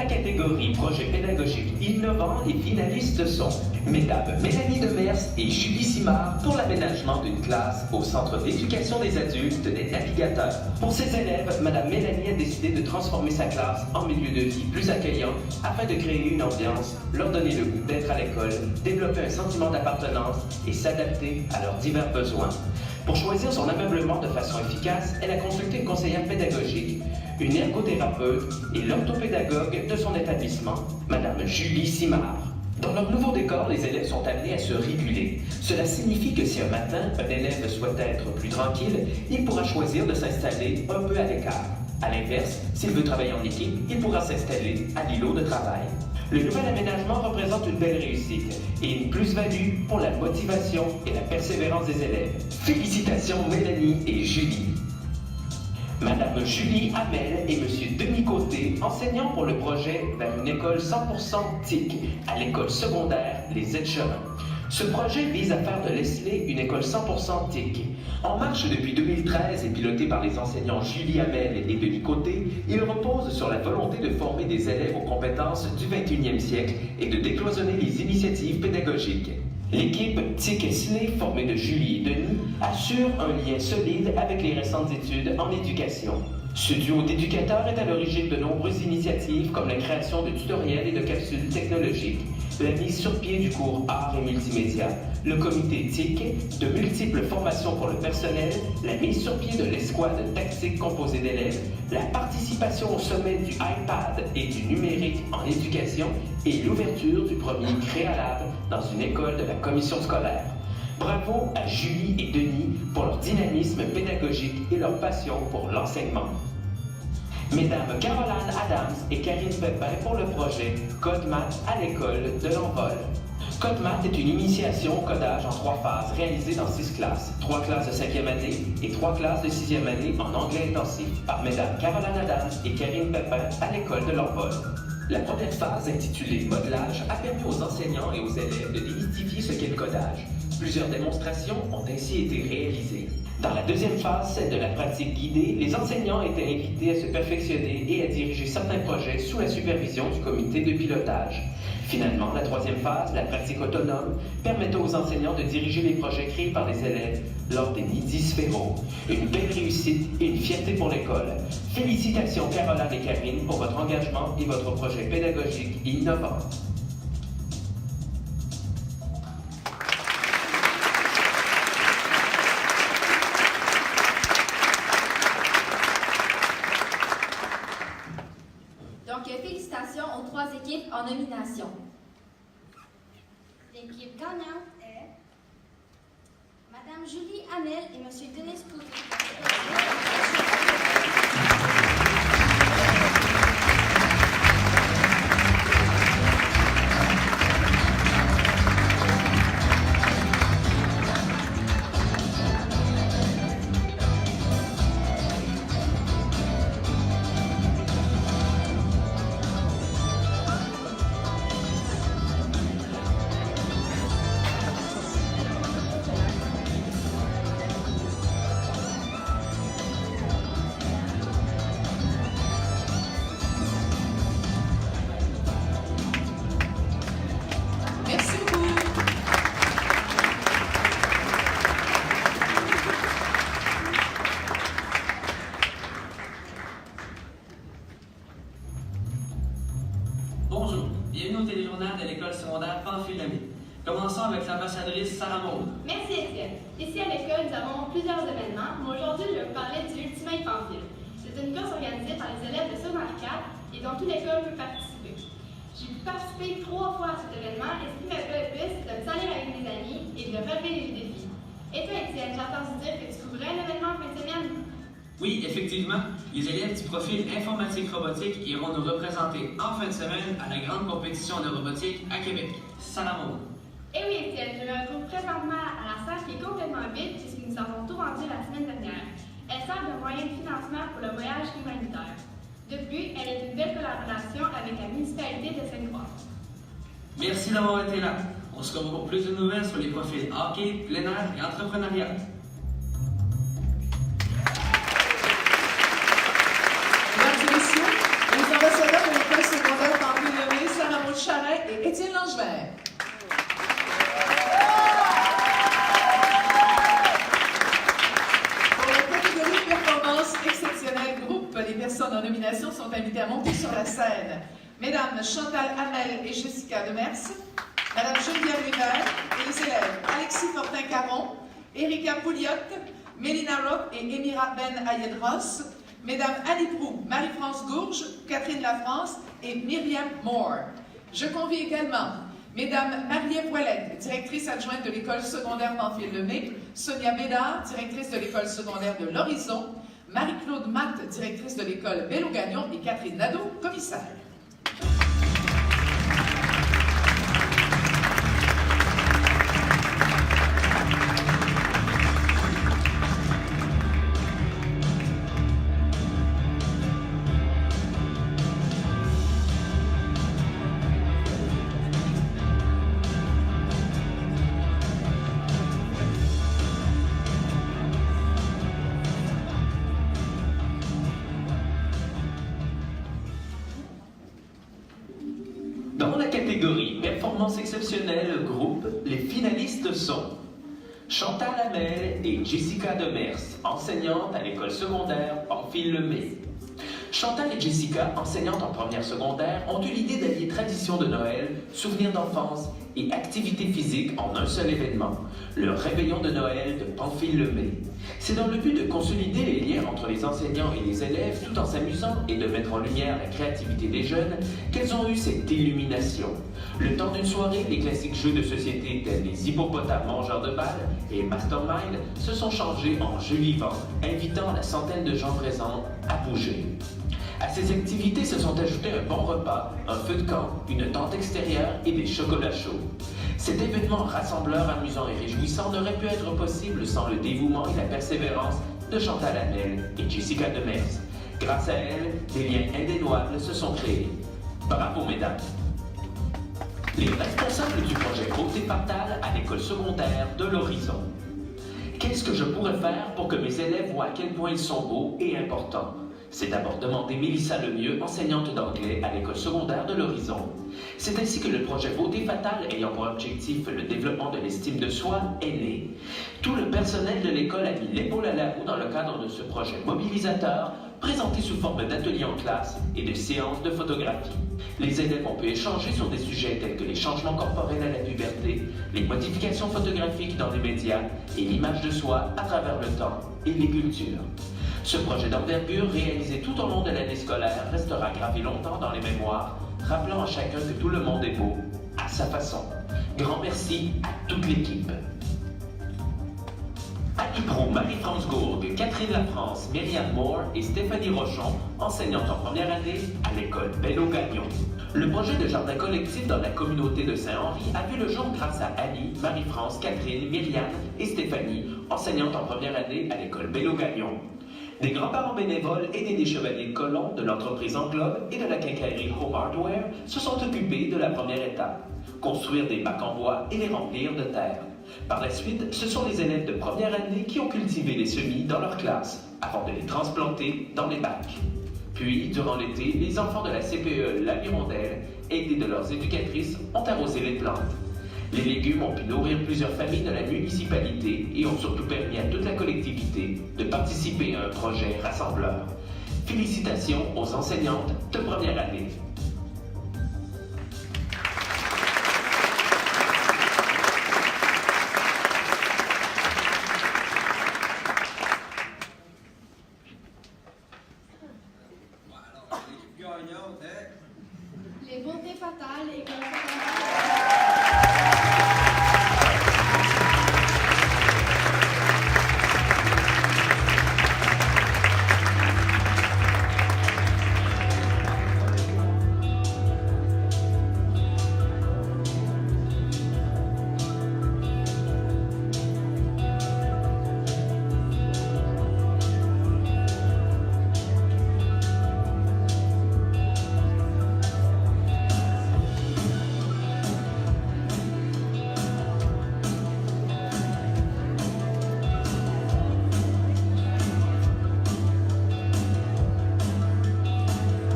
catégorie projet pédagogique innovant, les finalistes sont Mesdames Mélanie Demers et Julie Simard pour l'aménagement d'une classe au Centre d'éducation des adultes des Navigateurs. Pour ses élèves, Madame Mélanie a décidé de transformer sa classe en milieu de vie plus accueillant afin de créer une ambiance, leur donner le goût d'être à l'école, développer un sentiment d'appartenance et s'adapter à leurs divers besoins. Pour choisir son ameublement de façon efficace, elle a consulté une conseillère pédagogique, une ergothérapeute et l'orthopédagogue de son établissement, Madame Julie Simard. Dans leur nouveau décor, les élèves sont amenés à se réguler. Cela signifie que si un matin, un élève souhaite être plus tranquille, il pourra choisir de s'installer un peu à l'écart. À l'inverse, s'il veut travailler en équipe, il pourra s'installer à l'îlot de travail. Le nouvel aménagement représente une belle réussite et une plus-value pour la motivation et la persévérance des élèves. Félicitations Mélanie et Julie. Madame Julie Hamel et Monsieur Denis Côté, enseignants pour le projet vers une école 100% TIC à l'école secondaire Les Aides-Chemins. Ce projet vise à faire de Leslie une école 100% TIC. En marche depuis 2013 et piloté par les enseignants Julie Hamel et Denis Côté, il repose sur la volonté de former des élèves aux compétences du 21e siècle et de décloisonner les initiatives pédagogiques. L'équipe TIC Leslie, formée de Julie et Denis, assure un lien solide avec les récentes études en éducation. Ce duo d'éducateurs est à l'origine de nombreuses initiatives comme la création de tutoriels et de capsules technologiques, la mise sur pied du cours Arts et Multimédia, le comité TIC, de multiples formations pour le personnel, la mise sur pied de l'escouade tactique composée d'élèves, la participation au sommet du iPad et du numérique en éducation et l'ouverture du premier Créalab dans une école de la commission scolaire. Bravo à Julie et Denis pour leur dynamisme pédagogique et leur passion pour l'enseignement. Mesdames Caroline Adams et Karine Pepin pour le projet Code Math à l'école de l'Envol. Code Math est une initiation au codage en 3 phases réalisée dans 6 classes, 3 classes de 5e année et 3 classes de 6e année en anglais intensif par Mesdames Caroline Adams et Karine Pepin à l'école de l'Envol. La première phase, intitulée Modelage, a permis aux enseignants et aux élèves de démystifier ce qu'est le codage. Plusieurs démonstrations ont ainsi été réalisées. Dans la deuxième phase, celle de la pratique guidée, les enseignants étaient invités à se perfectionner et à diriger certains projets sous la supervision du comité de pilotage. Finalement, la troisième phase, la pratique autonome, permettait aux enseignants de diriger les projets créés par les élèves lors des midis sphéro. Une belle réussite et une fierté pour l'école. Félicitations Caroline et Karine pour votre engagement et votre projet pédagogique innovant.
Félicitations aux 3 équipes en nomination.
L'équipe gagnante est Madame Julie Hamel et Monsieur Denis Côté.
Bonjour, bienvenue au téléjournal de l'école secondaire Pamphile-Lamé. Commençons avec l'ambassadrice Sarah Maud.
Merci Étienne. Ici à l'école, nous avons plusieurs événements, mais aujourd'hui, je vais vous parler du Ultimate Pamphile. C'est une course organisée par les élèves de secondaire 4 et dont toute l'école peut participer. J'ai pu participer 3 fois à cet événement et ce qui m'a plu le plus, c'est de me salir avec mes amis et de relever les défis. Et toi Étienne, j'ai entendu dire que tu couvrais un événement en fin de semaine?
Oui, effectivement, les élèves du profil informatique robotique iront nous représenter en fin de semaine à la grande compétition de robotique à Québec. Sarah Maud.
Eh oui, Étienne, je me retrouve présentement à la salle qui est complètement vide puisque nous avons tout vendu la semaine dernière. Elle sert de moyen de financement pour le voyage humanitaire. De plus, elle est une belle collaboration avec la municipalité de Sainte-Croix.
Merci d'avoir été là. On se retrouve pour plus de nouvelles sur les profils hockey, plein air et entrepreneuriat.
Mesdames et messieurs, les ambassadeurs de l'école secondaire
sont invitées à monter sur la scène. Mesdames Chantal Hamel et Jessica Demers, Madame Geneviève River et les élèves Alexis Fortin-Caron, Erika Pouliot, Mélina Rock et Émira Ben Ayed-Ross, Mesdames Annie Proux, Marie-France Gourge, Catherine Lafrance et Myriam Moore. Je convie également Mesdames Marie-Ève Ouellette, directrice adjointe de l'école secondaire Pamphile-Lemay, Sonia Bédard, directrice de l'école secondaire de l'Horizon, Marie-Claude Matt, directrice de l'école Bello-Gagnon et Catherine Nadeau, commissaire.
Dans la catégorie Performance exceptionnelle groupe, les finalistes sont Chantal Hamel et Jessica Demers, enseignantes à l'école secondaire Pamphile-Lemay. Chantal et Jessica, enseignantes en première secondaire, ont eu l'idée d'allier tradition de Noël, souvenirs d'enfance et activité physique en un seul événement, le réveillon de Noël de Pamphile-Lemay. C'est dans le but de consolider les liens entre les enseignants et les élèves tout en s'amusant et de mettre en lumière la créativité des jeunes qu'elles ont eu cette illumination. Le temps d'une soirée, les classiques jeux de société tels les hippopotames mangeurs de balles et Mastermind se sont changés en jeux vivants, invitant la centaine de gens présents à bouger. À ces activités se sont ajoutés un bon repas, un feu de camp, une tente extérieure et des chocolats chauds. Cet événement rassembleur, amusant et réjouissant n'aurait pu être possible sans le dévouement et la persévérance de Chantal Hamel et Jessica Demers. Grâce à elles, des liens indéniables se sont créés. Bravo, mesdames! Les responsables du projet Beauté Fatale à l'école secondaire de l'Horizon. Qu'est-ce que je pourrais faire pour que mes élèves voient à quel point ils sont beaux et importants? C'est d'abord demandé Mélissa Lemieux, enseignante d'anglais à l'école secondaire de l'Horizon. C'est ainsi que le projet Beauté Fatale, ayant pour objectif le développement de l'estime de soi, est né. Tout le personnel de l'école a mis l'épaule à la roue dans le cadre de ce projet mobilisateur, présenté sous forme d'ateliers en classe et de séances de photographie. Les élèves ont pu échanger sur des sujets tels que les changements corporels à la puberté, les modifications photographiques dans les médias et l'image de soi à travers le temps et les cultures. Ce projet d'envergure, réalisé tout au long de l'année scolaire, restera gravé longtemps dans les mémoires, rappelant à chacun que tout le monde est beau, à sa façon. Grand merci à toute l'équipe. Annie Proux, Marie-France Gourgue, Catherine Lafrance, Myriam Moore et Stéphanie Rochon, enseignantes en première année à l'école Bello-Gagnon. Le projet de jardin collectif dans la communauté de Saint-Henri a vu le jour grâce à Annie, Marie-France, Catherine, Myriam et Stéphanie, enseignantes en première année à l'école Bello-Gagnon. Des grands-parents bénévoles aidés des chevaliers de colons de l'entreprise Englobe et de la quincaillerie Home Hardware se sont occupés de la première étape, construire des bacs en bois et les remplir de terre. Par la suite, ce sont les élèves de première année qui ont cultivé les semis dans leur classe, avant de les transplanter dans les bacs. Puis, durant l'été, les enfants de la CPE La Hirondelle, aidés de leurs éducatrices, ont arrosé les plantes. Les légumes ont pu nourrir plusieurs familles de la municipalité et ont surtout permis à toute la collectivité de participer à un projet rassembleur. Félicitations aux enseignantes de première année.
Les Beautés Fatales et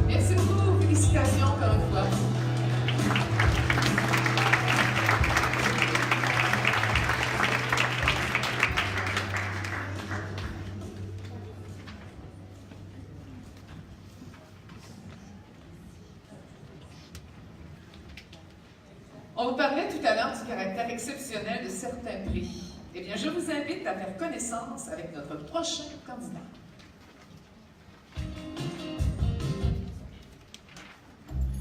Merci beaucoup. Félicitations encore une fois. On vous parlait tout à l'heure du caractère exceptionnel de certains prix. Eh bien, je vous invite à faire connaissance avec notre prochain candidat.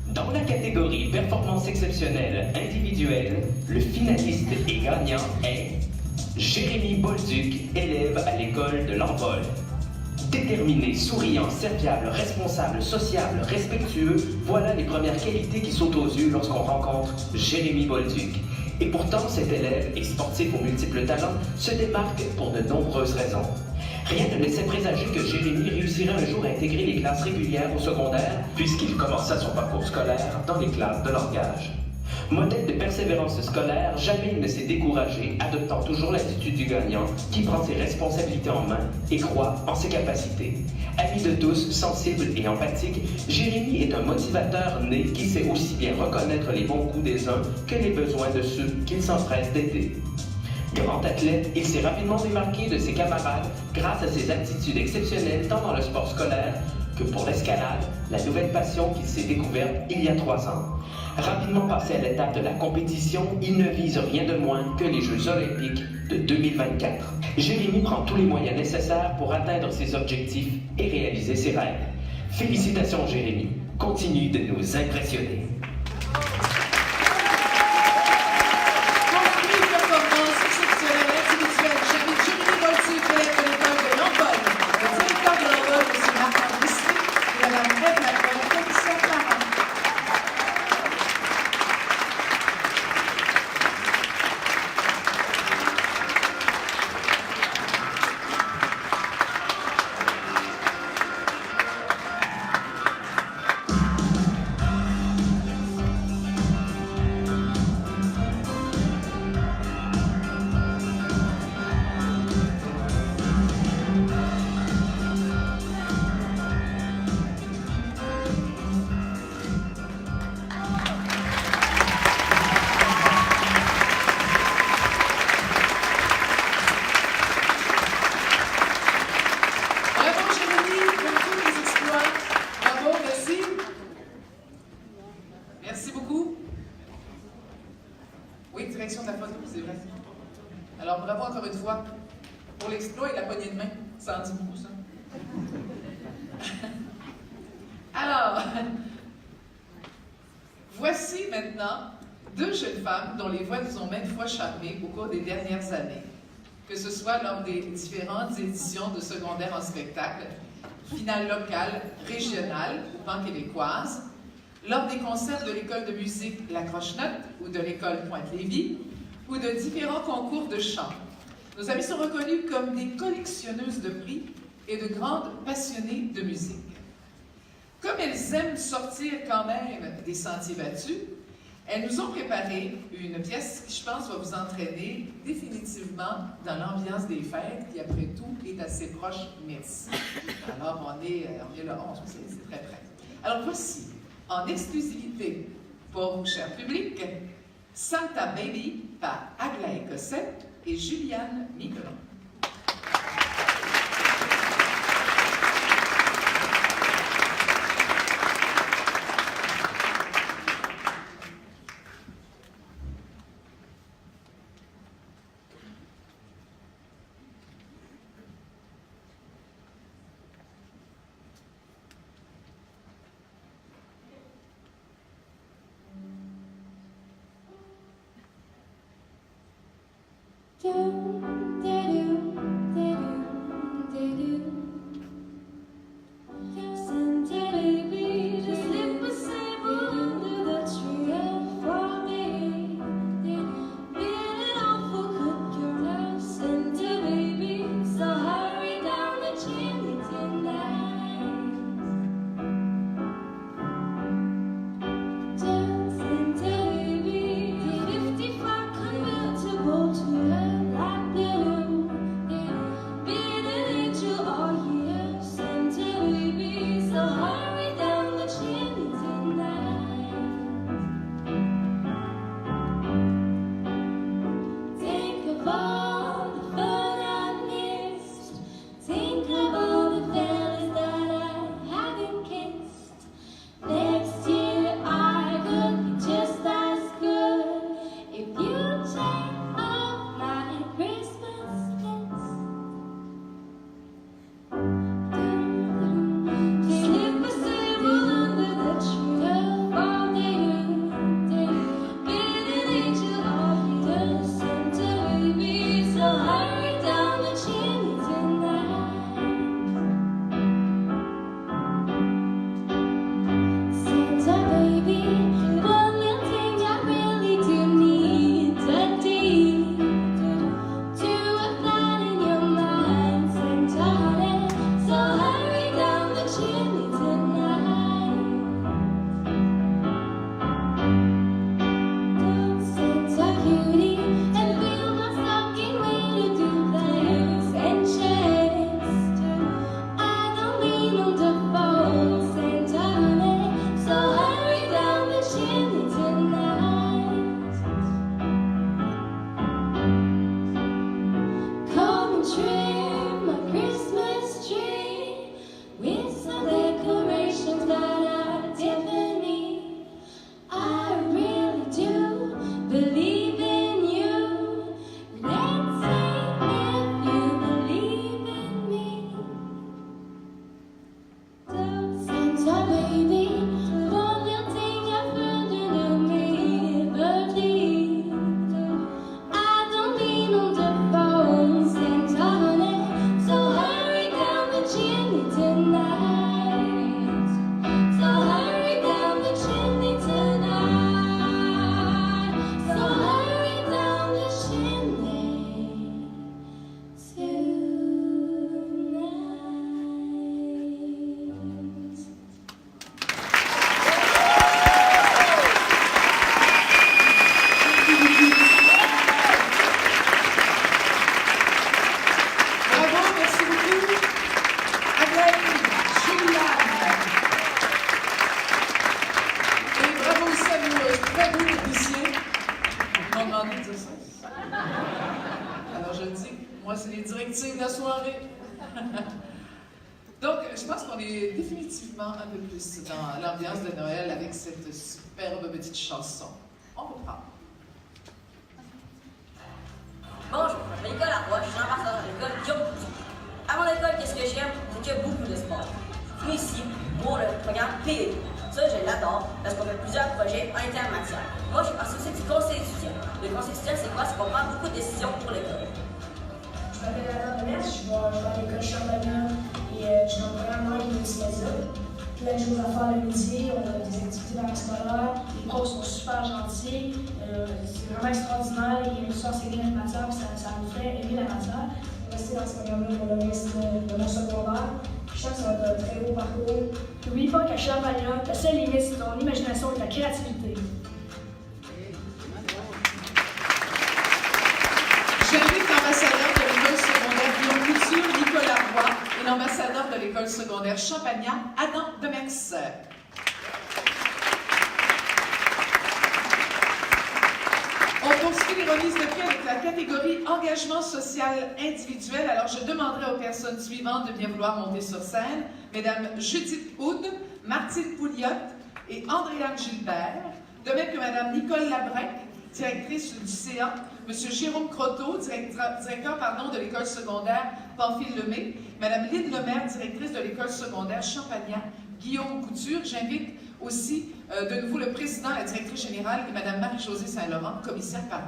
Dans la catégorie performance exceptionnelle individuelle, le finaliste et gagnant est Jérémy Bolduc, élève à l'école de l'Envol. Déterminé, souriant, serviable, responsable, sociable, respectueux, voilà les premières qualités qui sautent aux yeux lorsqu'on rencontre Jérémy Bolduc. Et pourtant, cet élève et sportif aux multiples talents se démarque pour de nombreuses raisons. Rien ne laissait présager que Jérémy réussirait un jour à intégrer les classes régulières au secondaire, puisqu'il commença son parcours scolaire dans les classes de langage. Modèle de persévérance scolaire, jamais il ne s'est découragé, adoptant toujours l'attitude du gagnant, qui prend ses responsabilités en main et croit en ses capacités. Ami de tous, sensible et empathique, Jérémy est un motivateur né qui sait aussi bien reconnaître les bons coups des uns que les besoins de ceux qu'il s'empresse d'aider. Grand athlète, il s'est rapidement démarqué de ses camarades grâce à ses aptitudes exceptionnelles tant dans le sport scolaire que pour l'escalade, la nouvelle passion qu'il s'est découverte il y a 3 ans. Rapidement passé à l'étape de la compétition, il ne vise rien de moins que les Jeux olympiques de 2024. Jérémy prend tous les moyens nécessaires pour atteindre ses objectifs et réaliser ses rêves. Félicitations Jérémy, continue de nous impressionner.
Voici maintenant 2 jeunes femmes dont les voix nous ont maintes fois charmés au cours des dernières années, que ce soit lors des différentes éditions de secondaire en spectacle, finales locales, régionales ou pan-québécoises, lors des concerts de l'école de musique La Croche-Note ou de l'école Pointe-Lévis, ou de différents concours de chant. Nos amies sont reconnues comme des collectionneuses de prix et de grandes passionnées de musique. Comme elles aiment sortir quand même des sentiers battus, elles nous ont préparé une pièce qui, je pense, va vous entraîner définitivement dans l'ambiance des fêtes, qui, après tout, est assez proche, merci. Alors, on est le 11, c'est très près. Alors, voici, en exclusivité pour vous, cher public, Santa Baby par Aglaé Cossette et Juliane Miquelon.
To a light
très beaux techniciens. Ils m'ont demandé de dire ça. Alors je le dis, moi c'est les directives de la soirée. Donc, je pense qu'on est définitivement un peu plus dans l'ambiance de Noël avec cette superbe petite chanson. On reprend.
Bonjour, je m'appelle Nicolas Roy, je suis ambassadeur de l'école Guillaume Couture. À mon école, qu'est-ce que j'aime? C'est qu'il y a beaucoup de sport. Je suis ici pour le programme PE. Ça, je l'adore parce qu'on fait plusieurs projets en intermatière. Moi, je fais partie aussi du conseil étudiant. Le conseil étudiant, c'est quoi? C'est qu'on prend beaucoup de décisions pour l'école.
Je m'appelle Alain Demers, je vais à l'école Champagnat et je suis en programme initiative. Plein de choses à faire le midi, on a des activités parascolaires, les profs sont super gentils, c'est vraiment extraordinaire, ils nous enseignent notre matière, puis ça nous fait aimer la matière. On va rester dans ce programme-là pour le reste de mon secondaire. Je sens que ça va être un très beau parcours. N'oublie pas qu'à Champagnat, ta seule limite, c'est ton imagination et ta créativité.
J'invite l'ambassadeur de l'école secondaire Guillaume Couture, Nicolas Roy, et l'ambassadeur de l'école secondaire Champagnat, Adam Demers. On poursuit les remises de prix avec la catégorie engagement social individuel. Alors, je demanderai aux personnes suivantes de bien vouloir monter sur scène. Mesdames Judith Houd, Martine Pouliot et Andréane Gilbert. De même que Madame Nicole Labrec, directrice du CA, Monsieur Jérôme Croteau, directeur de l'école secondaire Pamphile Lemay, Madame Lynne Lemaire, directrice de l'école secondaire Champagnat Guillaume Couture. J'invite aussi de nouveau le président, la directrice générale et Madame Marie-Josée Saint-Laurent, commissaire parent.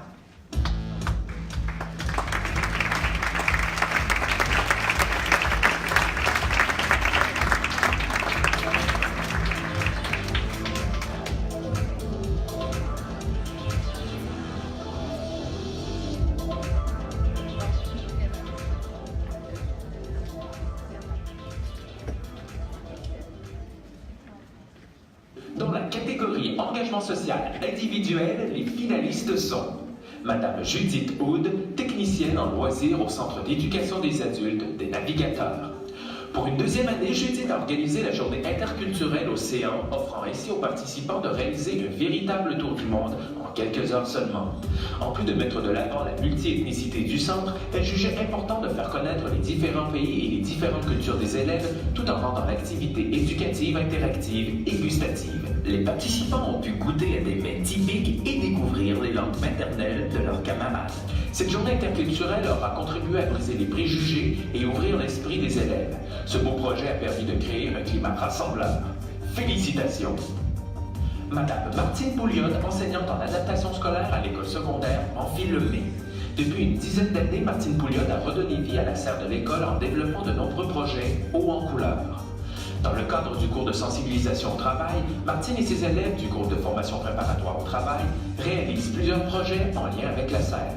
Dans la catégorie engagement social individuel, les finalistes sont Madame Judith Houd, technicienne en loisirs au Centre d'éducation des adultes des Navigateurs. Pour une deuxième année, Judith a organisé la journée interculturelle Océan, offrant ainsi aux participants de réaliser un véritable tour du monde en quelques heures seulement. En plus de mettre de l'avant la multi-ethnicité du centre, elle jugeait important de faire connaître les différents pays et les différentes cultures des élèves, tout en rendant l'activité éducative, interactive et gustative. Les participants ont pu goûter à des mets typiques et découvrir les langues maternelles de leurs camarades. Cette journée interculturelle aura contribué à briser les préjugés et ouvrir l'esprit des élèves. Ce beau projet a permis de créer un climat rassembleur. Félicitations! Madame Martine Pouliot, enseignante en adaptation scolaire à l'école secondaire Pamphile Lemay. Depuis une dizaine d'années, Martine Pouliot a redonné vie à la serre de l'école en développant de nombreux projets hauts en couleur. Dans le cadre du cours de sensibilisation au travail, Martine et ses élèves du groupe de formation préparatoire au travail réalisent plusieurs projets en lien avec la serre.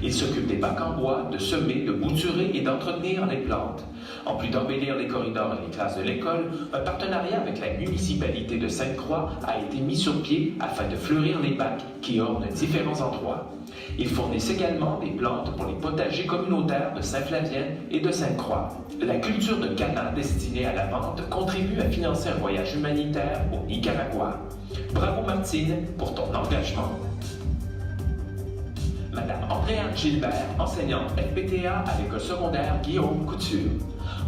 Ils s'occupent des bacs en bois, de semer, de bouturer et d'entretenir les plantes. En plus d'embellir les corridors et les classes de l'école, un partenariat avec la municipalité de Sainte-Croix a été mis sur pied afin de fleurir les bacs qui ornent différents endroits. Ils fournissent également des plantes pour les potagers communautaires de Saint-Flavien et de Sainte-Croix. La culture de canne destinée à la vente contribue à financer un voyage humanitaire au Nicaragua. Bravo Martine pour ton engagement. Madame Andréane Gilbert, enseignante FPTA à l'école secondaire Guillaume Couture.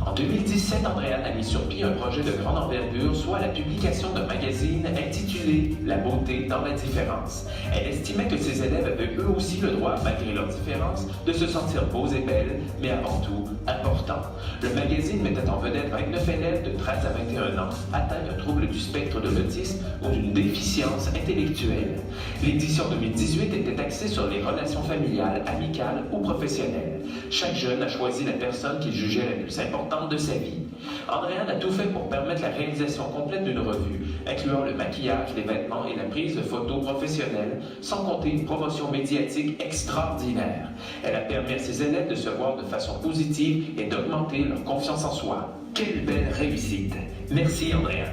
En 2017, Andréane a mis sur pied un projet de grande envergure, soit la publication d'un magazine intitulé « La beauté dans la différence ». Elle estimait que ses élèves avaient eux aussi le droit, malgré leurs différences, de se sentir beaux et belles, mais avant tout, importants. Le magazine mettait en vedette 29 élèves de 13 à 21 ans, atteints d'un trouble du spectre de l'autisme ou d'une déficience intellectuelle. L'édition 2018 était axée sur les relations familiales, amicales ou professionnelles. Chaque jeune a choisi la personne qu'il jugeait la plus importante de sa vie. Andréane a tout fait pour permettre la réalisation complète d'une revue, incluant le maquillage, les vêtements et la prise de photos professionnelles, sans compter une promotion médiatique extraordinaire. Elle a permis à ses élèves de se voir de façon positive et d'augmenter leur confiance en soi. Quelle belle réussite! Merci Andréane.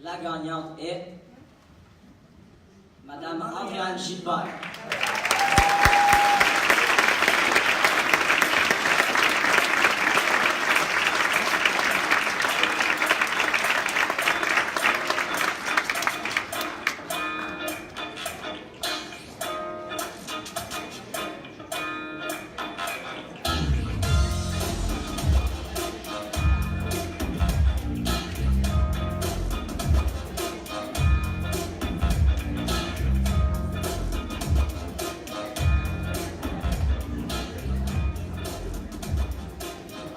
La gagnante est Madame Andréane Gilbert.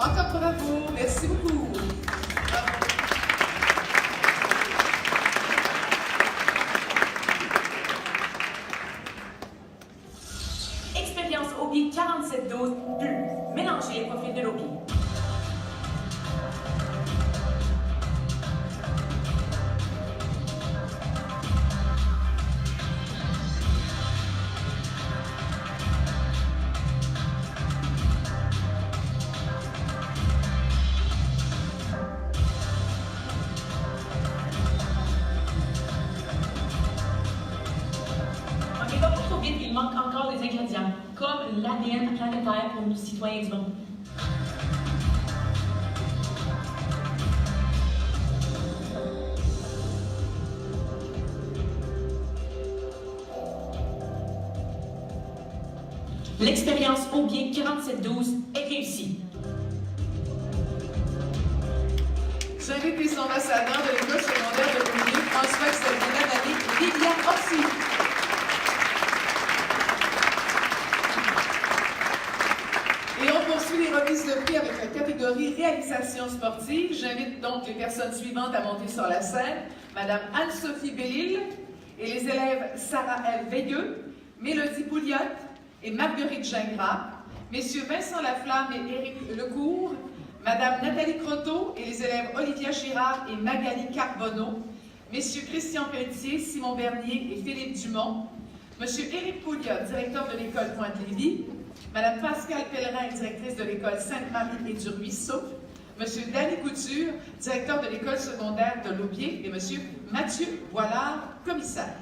Encore bravo, merci beaucoup.
Expérience Obi 4712 plus. Mélanger les profils de l'Obi. Ok, pas trop vite, il manque encore des ingrédients, comme l'ADN planétaire pour nous citoyens du monde. L'expérience Aubier 4712 est réussie.
J'invite les ambassadeurs de l'école secondaire de Louviers, François-Xavier Lavallée et Liliane Orsi. Et on poursuit les remises de prix avec la catégorie réalisation sportive. J'invite donc les personnes suivantes à monter sur la scène. Madame Anne-Sophie Bellil et les élèves Sarah L. Veilleux, Mélodie Pouliot et Marguerite Gingras, messieurs Vincent Laflamme et Éric Lecourt, Madame Nathalie Croteau et les élèves Olivia Girard et Magali Carbonneau, messieurs Christian Pelletier, Simon Bernier et Philippe Dumont, monsieur Éric Pouliot, directeur de l'école Pointe-Lévis, Madame Pascale Pellerin, directrice de l'école Sainte-Marie et du Ruisseau, monsieur Danny Couture, directeur de l'école secondaire de Laubier et monsieur Mathieu Boilard, commissaire.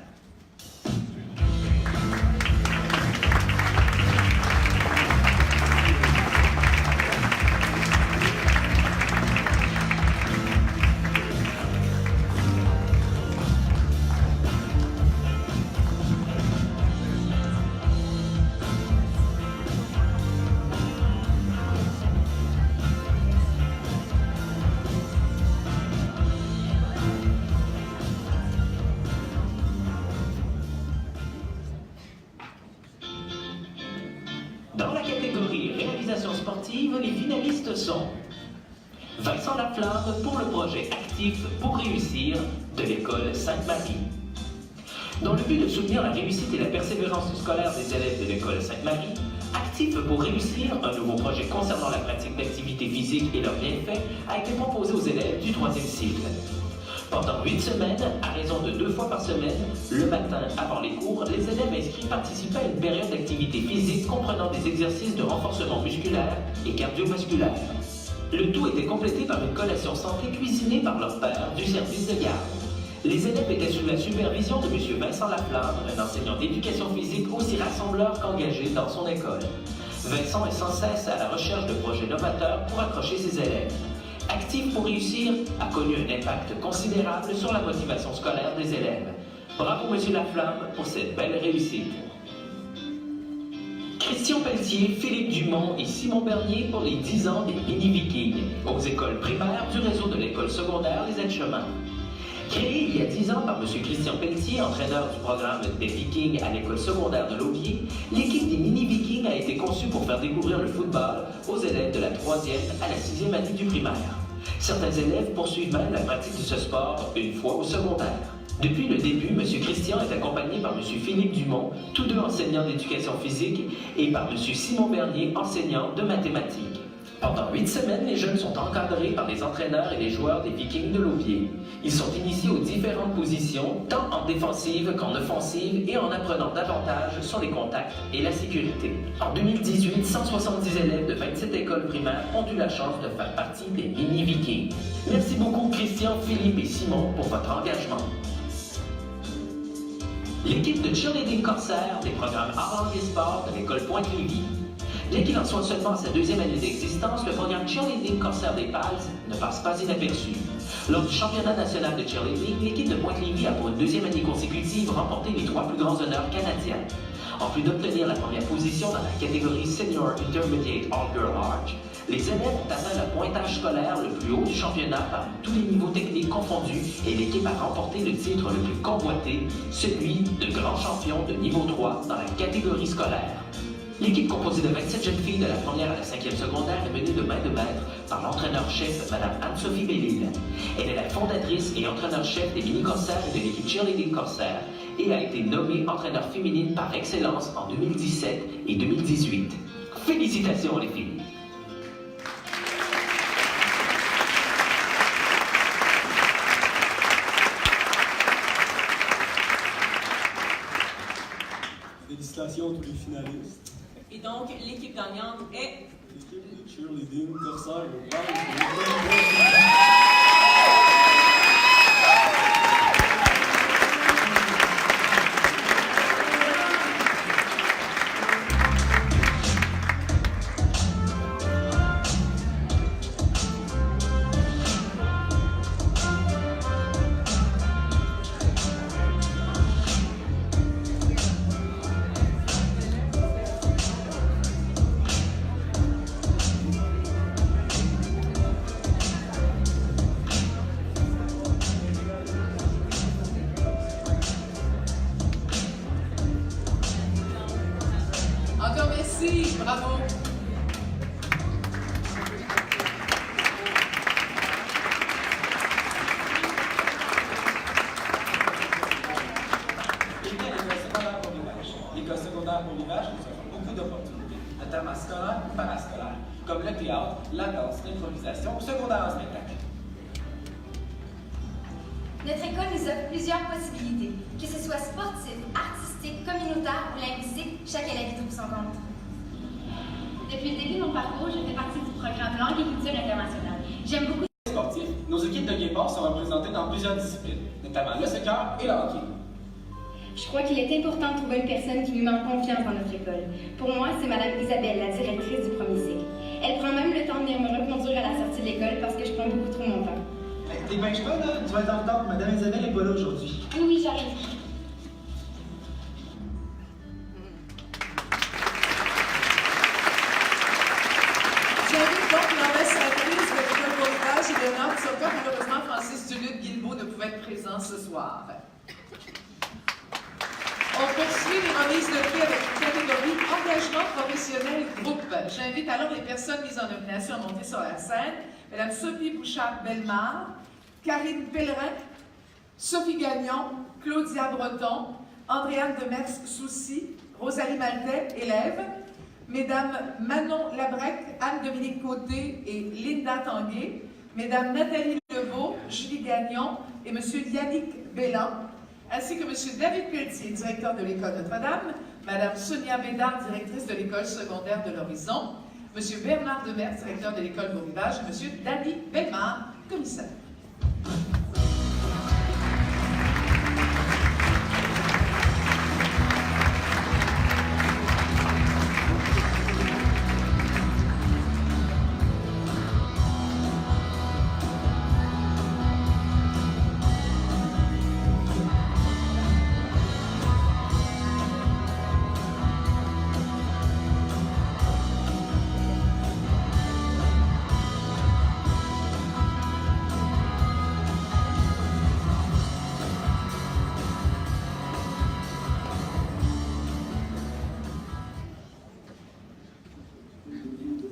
Dans la catégorie réalisation sportive, les finalistes sont Vincent Laflamme pour le projet Actif pour réussir de l'école Sainte-Marie. Dans le but de soutenir la réussite et la persévérance scolaire des élèves de l'école Sainte-Marie, Actif pour réussir, un nouveau projet concernant la pratique d'activités physiques et leurs bienfaits, a été proposé aux élèves du 3e cycle. Pendant 8 semaines, à raison de 2 fois par semaine, le matin avant les cours, les élèves inscrits participaient à une période d'activité physique comprenant des exercices de renforcement musculaire et cardiovasculaire. Le tout était complété par une collation santé cuisinée par leur père du service de garde. Les élèves étaient sous la supervision de M. Vincent Laflamme, un enseignant d'éducation physique aussi rassembleur qu'engagé dans son école. Vincent est sans cesse à la recherche de projets novateurs pour accrocher ses élèves. Actif pour réussir a connu un impact considérable sur la motivation scolaire des élèves. Bravo M. Laflamme pour cette belle réussite. Christian Pelletier, Philippe Dumont et Simon Bernier pour les 10 ans des mini-vikings aux écoles primaires du réseau de l'école secondaire Les Aides-Chemins. Créé il y a 10 ans par M. Christian Pelletier, entraîneur du programme des Vikings à l'école secondaire de Laubier, l'équipe des mini-Vikings a été conçue pour faire découvrir le football aux élèves de la 3e à la 6e année du primaire. Certains élèves poursuivent même la pratique de ce sport une fois au secondaire. Depuis le début, M. Christian est accompagné par M. Philippe Dumont, tous deux enseignants d'éducation physique, et par M. Simon Bernier, enseignant de mathématiques. Pendant 8 semaines, les jeunes sont encadrés par les entraîneurs et les joueurs des Vikings de Laubier. Ils sont initiés aux différentes positions, tant en défensive qu'en offensive, et en apprenant davantage sur les contacts et la sécurité. En 2018, 170 élèves de 27 écoles primaires ont eu la chance de faire partie des mini-Vikings. Merci beaucoup Christian, Philippe et Simon pour votre engagement. L'équipe de cheerleading corsaire des programmes Arts et Sport de l'école Pointe-Lévis. Bien qu'il en soit seulement à sa 2e année d'existence, le programme Cheerleading Corsaire des Pals ne passe pas inaperçu. Lors du championnat national de cheerleading, l'équipe de Pointe-Lévis a pour une 2e année consécutive remporté les 3 plus grands honneurs canadiens. En plus d'obtenir la première position dans la catégorie Senior Intermediate All-Girl Arch, les élèves ont atteint le pointage scolaire le plus haut du championnat parmi tous les niveaux techniques confondus et l'équipe a remporté le titre le plus convoité, celui de grand champion de niveau 3 dans la catégorie scolaire. L'équipe composée de 27 jeunes filles de la première à la 5e secondaire est menée de main de maître par l'entraîneur-chef, Mme Anne-Sophie Bellil. Elle est la fondatrice et entraîneur-chef des mini-corsaires et de l'équipe cheerleading corsaire et a été nommée entraîneur féminine par excellence en 2017 et 2018. Félicitations les filles!
Félicitations à tous les finalistes.
Et donc, l'équipe gagnante est...
L'équipe de cheerleading corsaire.
Encore merci, bravo.
L'école secondaire pour l'hiver nous offre beaucoup d'opportunités, notamment scolaires ou parascolaires, comme le théâtre, la danse, l'improvisation, secondaire en spectacle.
Notre école nous offre plusieurs possibilités, que ce soit sportif, artistique, communautaire ou linguistique, chaque élève trouve son compte.
Depuis le début de mon parcours, je fais partie du programme Langue et Culture internationale. J'aime beaucoup
Sportifs, nos équipes de guépard sont représentées dans plusieurs disciplines, notamment le soccer et le hockey.
Je crois qu'il est important de trouver une personne qui nous met en confiance dans notre école. Pour moi, c'est Mme Isabelle, la directrice du premier cycle. Elle prend même le temps de venir me reconduire à la sortie de l'école parce que je prends beaucoup trop mon temps.
T'es bien pas là, tu vas être en retard. Madame Isabelle n'est pas là aujourd'hui.
Oui, j'arrive.
J'invite donc l'ambassadrice de l'école Beauregard et de Nord Soccer. Malheureusement, Francis Duluth-Guilbeault ne pouvait être présent ce soir. On poursuit les remises de prix avec une catégorie engagement professionnel groupe. J'invite alors les personnes mises en nomination à monter sur la scène. Madame Sophie Bouchard-Bellemare, Karine Pellerin, Sophie Gagnon, Claudia Breton, Andréane Demers-Soucy, Rosalie Maltais, élève, Mesdames Manon Labrec, Anne-Dominique Côté et Linda Tanguay, Mesdames Nathalie Leveau, Julie Gagnon et Monsieur Yannick Bellan, ainsi que Monsieur David Pelletier, directeur de l'école Notre-Dame, Madame Sonia Bédard, directrice de l'école secondaire de l'Horizon, Monsieur Bernard Demers, directeur de l'école Beau Rivage, et Monsieur Danny Bellemare, commissaire.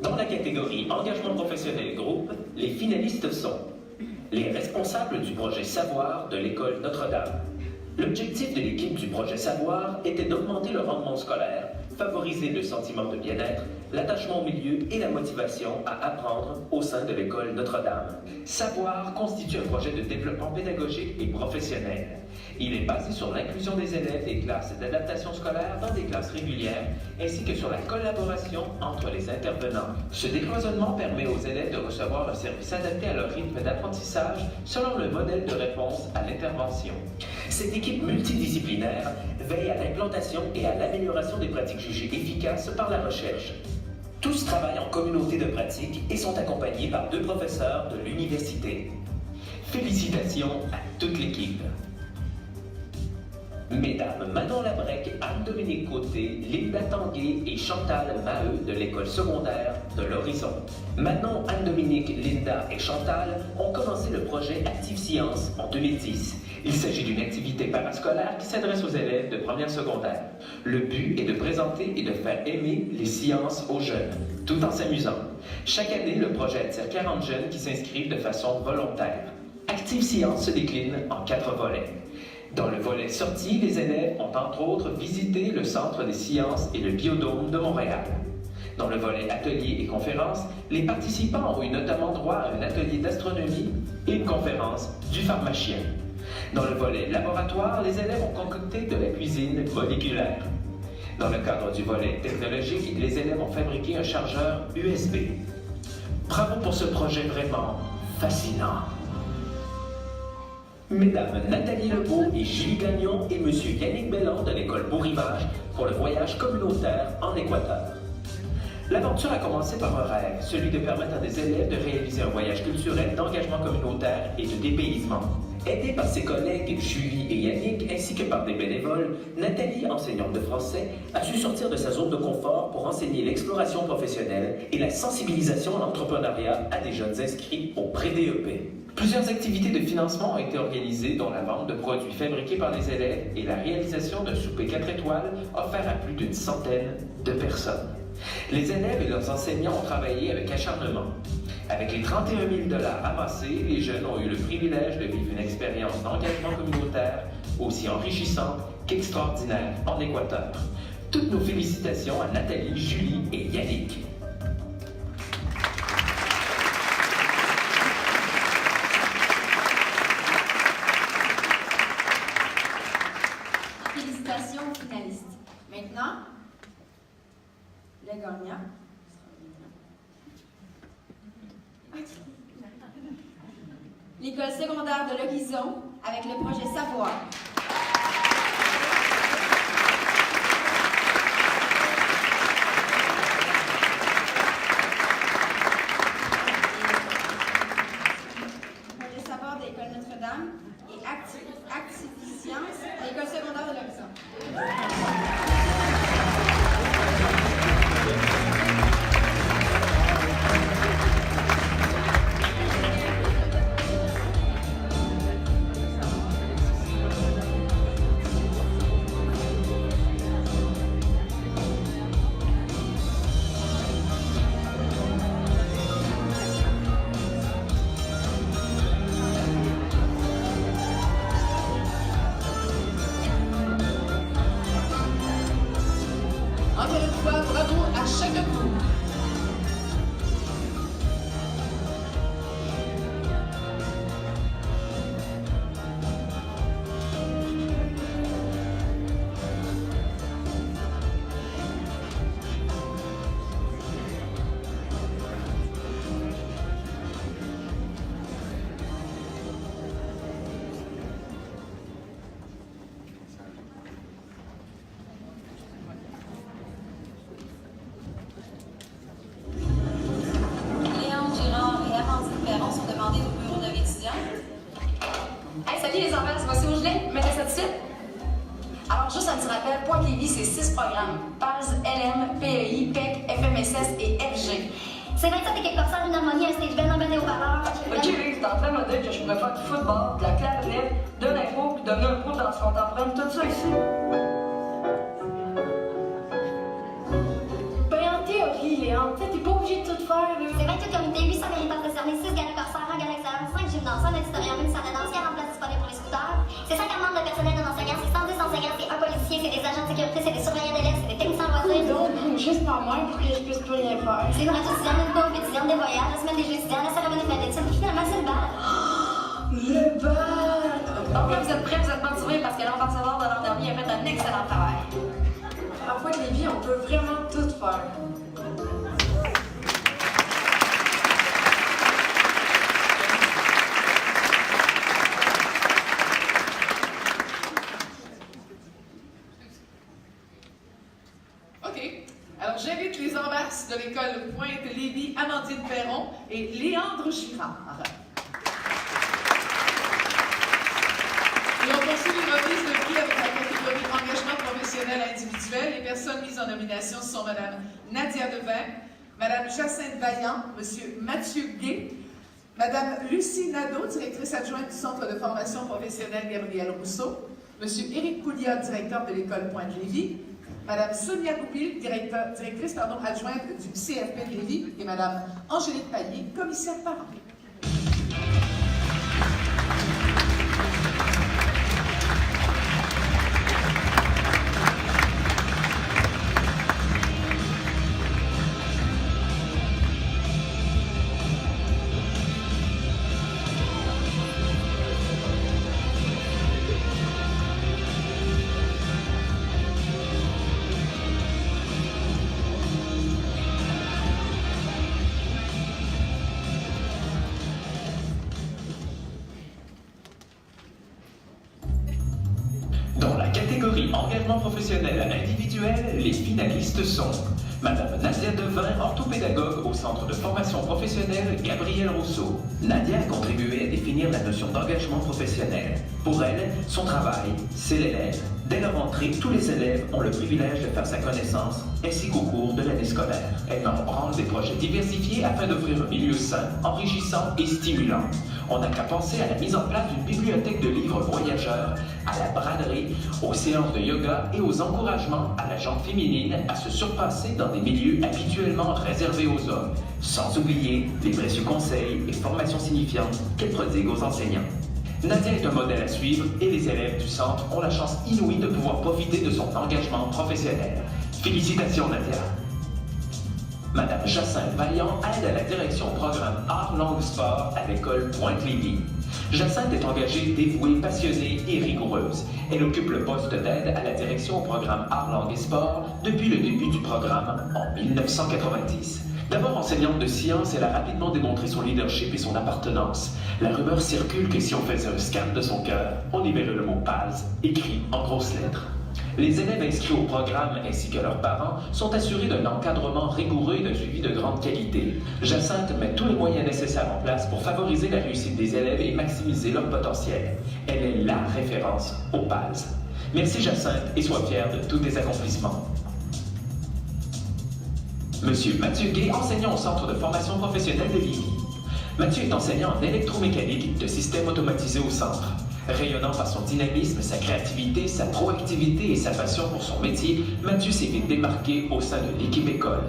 Dans la catégorie engagement professionnel groupe, les finalistes sont les responsables du projet Savoir de l'école Notre-Dame. L'objectif de l'équipe du projet Savoir était d'augmenter le rendement scolaire, favoriser le sentiment de bien-être, l'attachement au milieu et la motivation à apprendre au sein de l'école Notre-Dame. Savoir constitue un projet de développement pédagogique et professionnel. Il est basé sur l'inclusion des élèves des classes d'adaptation scolaire dans des classes régulières, ainsi que sur la collaboration entre les intervenants. Ce décloisonnement permet aux élèves de recevoir un service adapté à leur rythme d'apprentissage selon le modèle de réponse à l'intervention. Cette équipe multidisciplinaire veille à l'implantation et à l'amélioration des pratiques jugées efficaces par la recherche. Tous travaillent en communauté de pratique et sont accompagnés par 2 professeurs de l'université. Félicitations à toute l'équipe. Mesdames Manon Labrec, Anne-Dominique Côté, Linda Tanguay et Chantal Maheu de l'école secondaire de l'Horizon. Manon, Anne-Dominique, Linda et Chantal ont commencé le projet Active Science en 2010. Il s'agit d'une activité parascolaire qui s'adresse aux élèves de première secondaire. Le but est de présenter et de faire aimer les sciences aux jeunes, tout en s'amusant. Chaque année, le projet attire 40 jeunes qui s'inscrivent de façon volontaire. Active Science se décline en 4 volets. Dans le volet sortie, les élèves ont entre autres visité le Centre des sciences et le Biodôme de Montréal. Dans le volet ateliers et conférences, les participants ont eu notamment droit à un atelier d'astronomie et une conférence du pharmacien. Dans le volet laboratoire, les élèves ont concocté de la cuisine moléculaire. Dans le cadre du volet technologique, les élèves ont fabriqué un chargeur USB. Bravo pour ce projet vraiment fascinant. Mesdames Nathalie Lebeau et Julie Gagnon et Monsieur Yannick Bellon de l'école Beau Rivage pour le voyage communautaire en Équateur. L'aventure a commencé par un rêve, celui de permettre à des élèves de réaliser un voyage culturel d'engagement communautaire et de dépaysement. Aidée par ses collègues Julie et Yannick, ainsi que par des bénévoles, Nathalie, enseignante de français, a su sortir de sa zone de confort pour enseigner l'exploration professionnelle et la sensibilisation à l'entrepreneuriat à des jeunes inscrits au pré-DEP. Plusieurs activités de financement ont été organisées, dont la vente de produits fabriqués par les élèves et la réalisation d'un souper 4 étoiles offert à plus d'une centaine de personnes. Les élèves et leurs enseignants ont travaillé avec acharnement. Avec les 31 000 $ amassés, les jeunes ont eu le privilège de vivre une expérience d'engagement communautaire aussi enrichissante qu'extraordinaire en Équateur. Toutes nos félicitations à Nathalie, Julie et Yannick.
Félicitations aux finalistes. Maintenant, le gagnant. L'école secondaire de l'Horizon avec le projet Savoir. Projet Savoir de l'école Notre-Dame et Activiscience de l'école secondaire de l'Horizon.
Encore une fois, bravo à chacun de vous.
Salut les enfants, voici où je l'ai. Mettez ça de suite. Alors, juste un petit rappel, Pointe-Lévis, c'est 6 programmes. PALS, LM, PEI, PEC, FMSS et FG.
C'est vrai que ça, t'es quelque part, une harmonie, un stage band, un bon haut-parleur.
Ok, Rick, t'es en train de me dire que je pourrais faire du football, de la clarinette, de l'impro, puis devenir un pro dans son empreinte, tout ça ici.
Ben, en théorie, Léon, t'es pas obligé de tout faire, là.
C'est 28 comités, 800 militaires décernés, 6 galas corsaires, 1 gala extérieur, 5 gymnases, 1 auditorium, 1 salle de danse, 40 places disponibles pour les scooters. C'est 50 membres de personnel non enseignants, c'est 110 enseignants, c'est 1 policier, c'est des agents de sécurité, c'est des surveillants d'élèves, c'est des techniciens de loisirs.
Donc, juste par moi pour que je puisse plus rien faire.
C'est une radio étudiante, une cour étudiante, des voyages, la semaine des jeux étudiants, la cérémonie de fin d'études, puis finalement, c'est le bal.
Le bal! Donc là, vous êtes prêts, vous êtes motivés parce que l'ambassadeur de l'an dernier a fait un excellent travail.
À Pointe-Lévis, on peut vraiment tout faire.
OK. Alors, j'invite les ambasses de l'école Pointe-Lévis, Amandine Perron et Léandre Girard. Et on poursuit les remises de prix avec la catégorie engagement professionnel individuel. Les personnes mises en nomination sont Mme Nadia Devin, Mme Jacinthe Vaillant, M. Mathieu Gay, Madame Lucie Nadeau, directrice adjointe du Centre de formation professionnelle Gabriel Rousseau, Monsieur Éric Pouliot, directeur de l'école Pointe-Lévis, Madame Sonia Goupil, directrice adjointe du CFP de Lévis, et Madame Angélique Payet, commissaire parent.
Dans la catégorie engagement professionnel individuel, les finalistes sont Madame Nadia Devin, orthopédagogue au Centre de formation professionnelle Gabriel Rousseau. Nadia a contribué à définir la notion d'engagement professionnel. Pour elle, son travail, c'est l'élève. Dès leur entrée, tous les élèves ont le privilège de faire sa connaissance, ainsi qu'au cours de l'année scolaire. Elle met en branle des projets diversifiés afin d'offrir un milieu sain, enrichissant et stimulant. On n'a qu'à penser à la mise en place d'une bibliothèque de livres voyageurs, à la braderie, aux séances de yoga et aux encouragements à la gente féminine à se surpasser dans des milieux habituellement réservés aux hommes, sans oublier les précieux conseils et formations signifiantes qu'elle prodigue aux enseignants. Nadia est un modèle à suivre et les élèves du centre ont la chance inouïe de pouvoir profiter de son engagement professionnel. Félicitations Nadia! Madame Jacinthe Vaillant aide à la direction au programme Art Langue Sport à l'école Pointe-Lévis. Jacinthe est engagée, dévouée, passionnée et rigoureuse. Elle occupe le poste d'aide à la direction au programme Art Langue et Sport depuis le début du programme en 1990. D'abord enseignante de sciences, elle a rapidement démontré son leadership et son appartenance. La rumeur circule que si on faisait un scan de son cœur, on y verrait le mot PALS écrit en grosses lettres. Les élèves inscrits au programme ainsi que leurs parents sont assurés d'un encadrement rigoureux et d'un suivi de grande qualité. Jacinthe met tous les moyens nécessaires en place pour favoriser la réussite des élèves et maximiser leur potentiel. Elle est la référence au PALS. Merci Jacinthe et sois fière de tous tes accomplissements. Monsieur Mathieu Gay, enseignant au Centre de formation professionnelle de Lévis. Mathieu est enseignant en électromécanique de systèmes automatisés au centre. Rayonnant par son dynamisme, sa créativité, sa proactivité et sa passion pour son métier, Mathieu s'est vite démarqué au sein de l'équipe école.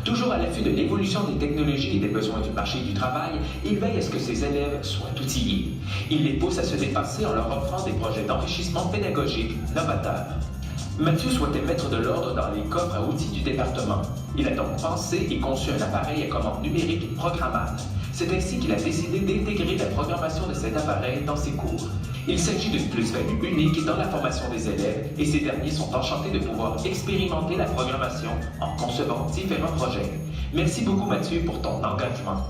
Toujours à l'affût de l'évolution des technologies et des besoins du marché du travail, il veille à ce que ses élèves soient outillés. Il les pousse à se dépasser en leur offrant des projets d'enrichissement pédagogique novateurs. Mathieu souhaitait mettre de l'ordre dans les coffres à outils du département. Il a donc pensé et conçu un appareil à commande numérique programmable. C'est ainsi qu'il a décidé d'intégrer la programmation de cet appareil dans ses cours. Il s'agit d'une plus-value unique dans la formation des élèves et ces derniers sont enchantés de pouvoir expérimenter la programmation en concevant différents projets. Merci beaucoup Mathieu pour ton engagement.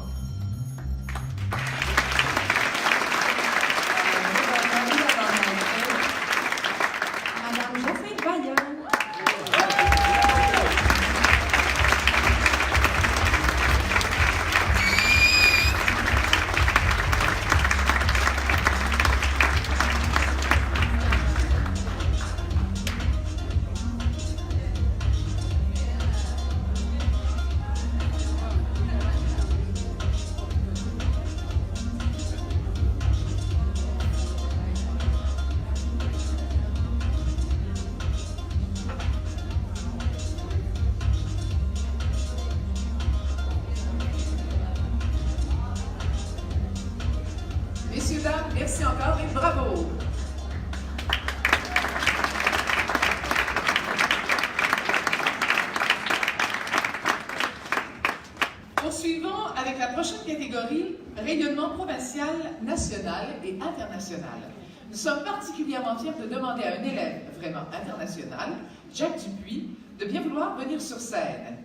Messieurs, dames, merci encore et bravo! Poursuivons avec la prochaine catégorie, rayonnement provincial, national et international. Nous sommes particulièrement fiers de demander à un élève vraiment international, Jacques Dupuis, de bien vouloir venir sur scène.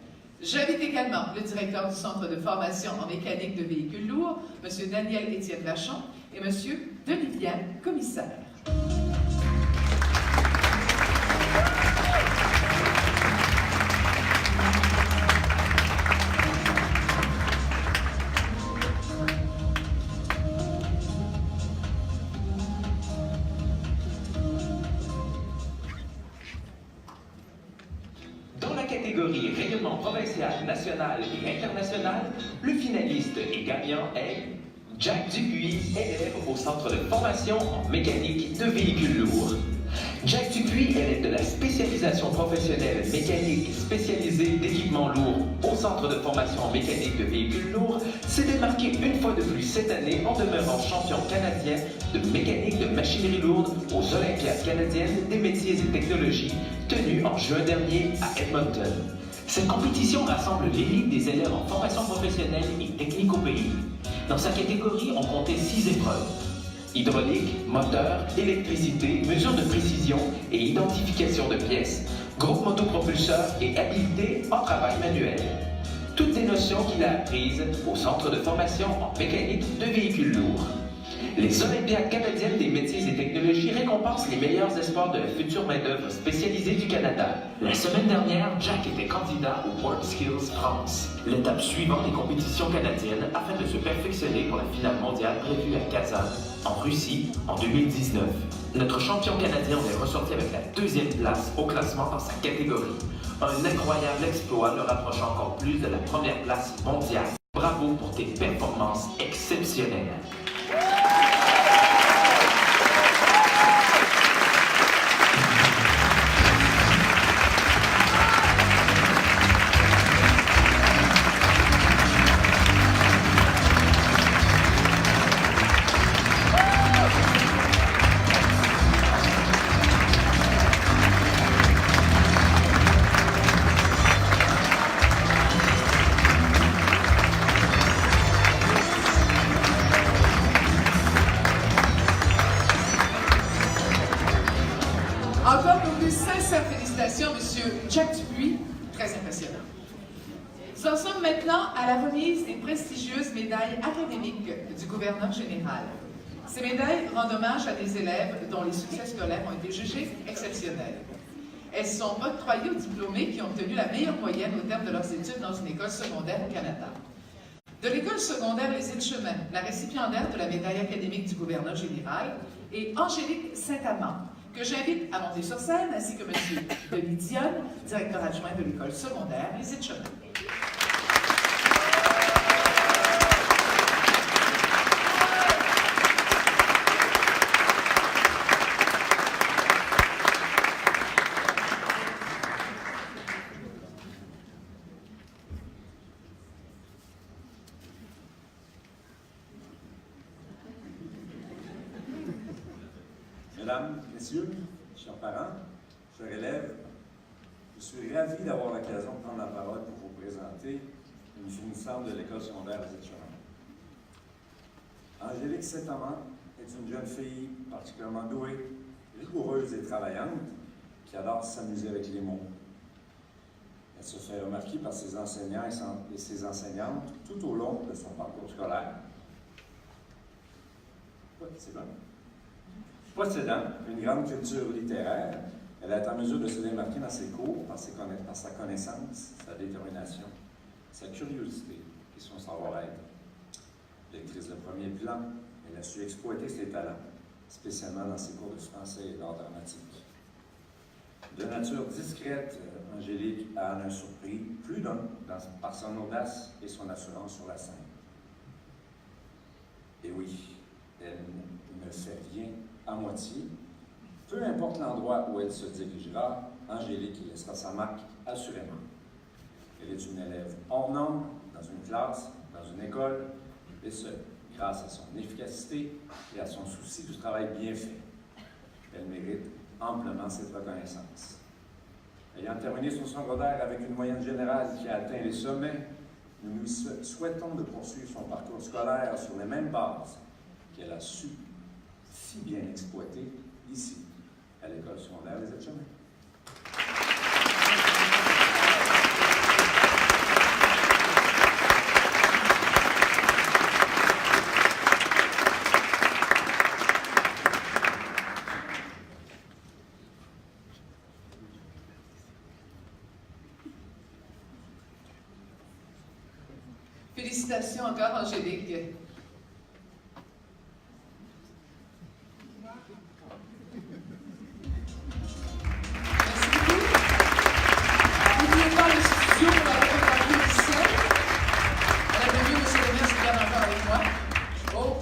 J'invite également le directeur du Centre de formation en mécanique de véhicules lourds, M. Daniel-Étienne Vachon, et M. Denis Vienne, commissaire.
Dans la catégorie rayonnement provincial, national et international, le finaliste et gagnant est Jack Dupuis, élève au Centre de formation en mécanique de véhicules lourds. Jack Dupuis, élève de la spécialisation professionnelle mécanique spécialisée d'équipements lourds au Centre de formation en mécanique de véhicules lourds, s'est démarqué une fois de plus cette année en demeurant champion canadien de mécanique de machinerie lourde aux Olympiades canadiennes des métiers et technologies tenues en juin dernier à Edmonton. Cette compétition rassemble l'élite des élèves en formation professionnelle et technique au pays. Dans sa catégorie, on comptait 6 épreuves. Hydraulique, moteur, électricité, mesures de précision et identification de pièces, groupe motopropulseur et habileté en travail manuel. Toutes des notions qu'il a apprises au Centre de formation en mécanique de véhicules lourds. Les Olympiades canadiennes des métiers et technologies récompensent les meilleurs espoirs de la future main-d'œuvre spécialisée du Canada. La semaine dernière, Jack était candidat au WorldSkills France, l'étape suivante des compétitions canadiennes afin de se perfectionner pour la finale mondiale prévue à Kazan, en Russie, en 2019. Notre champion canadien est ressorti avec la 2e place au classement dans sa catégorie. Un incroyable exploit le rapproche encore plus de la première place mondiale. Bravo pour tes performances exceptionnelles.
Encore nos plus sincères félicitations, Monsieur Jack Dupuis, très impressionnant. Nous en sommes maintenant à la remise des prestigieuses médailles académiques du gouverneur général. Ces médailles rendent hommage à des élèves dont les succès scolaires ont été jugés exceptionnels. Elles sont octroyées aux diplômés qui ont obtenu la meilleure moyenne au terme de leurs études dans une école secondaire au Canada. De l'école secondaire Les Îles-Chemins, la récipiendaire de la médaille académique du gouverneur général, et Angélique Saint-Amand, que j'invite à monter sur scène, ainsi que M. Denis Dionne, directeur adjoint de l'école secondaire Les Îles-Chemins.
Mesdames, Messieurs, chers parents, chers élèves, je suis ravi d'avoir l'occasion de prendre la parole pour vous présenter une finissante de l'école secondaire Les Îles-Chemins. Angélique Saint-Amand est une jeune fille particulièrement douée, rigoureuse et travaillante, qui adore s'amuser avec les mots. Elle se fait remarquer par ses enseignants et ses enseignantes tout au long de son parcours scolaire. C'est bon. Possédant une grande culture littéraire, elle est en mesure de se démarquer dans ses cours par sa connaissance, sa détermination, sa curiosité et son savoir-être. Lectrice de premier plan, elle a su exploiter ses talents, spécialement dans ses cours de français et d'art dramatique. De nature discrète, Angélique a en surpris plus d'un par son audace et son assurance sur la scène. Et oui, elle ne fait rien à moitié. Peu importe l'endroit où elle se dirigera, Angélique y laissera sa marque assurément. Elle est une élève hors norme dans une classe, dans une école, et ce, grâce à son efficacité et à son souci du travail bien fait. Elle mérite amplement cette reconnaissance. Ayant terminé son secondaire avec une moyenne générale qui a atteint les sommets, nous lui souhaitons de poursuivre son parcours scolaire sur les mêmes bases qu'elle a su si bien exploiter ici, à l'école secondaire Les Îles-Chemins.
Félicitations encore, Angélique. Oh,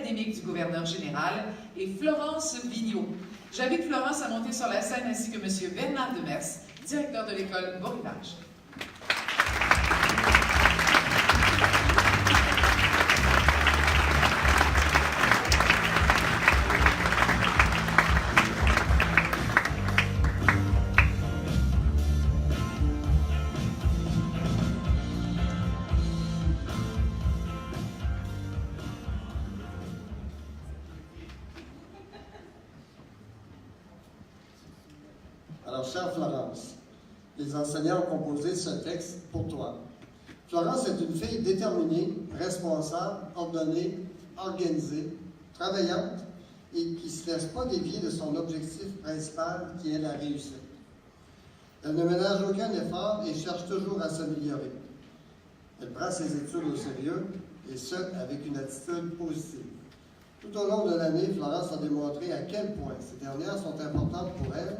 académique du gouverneur général, et Florence Vigneault. J'invite Florence à monter sur la scène ainsi que M. Bernard Demers, directeur de l'école Beau Rivage.
Alors, chère Florence, les enseignants ont composé ce texte pour toi. Florence est une fille déterminée, responsable, ordonnée, organisée, travaillante et qui ne se laisse pas dévier de son objectif principal qui est la réussite. Elle ne ménage aucun effort et cherche toujours à s'améliorer. Elle prend ses études au sérieux et ce, avec une attitude positive. Tout au long de l'année, Florence a démontré à quel point ces dernières sont importantes pour elle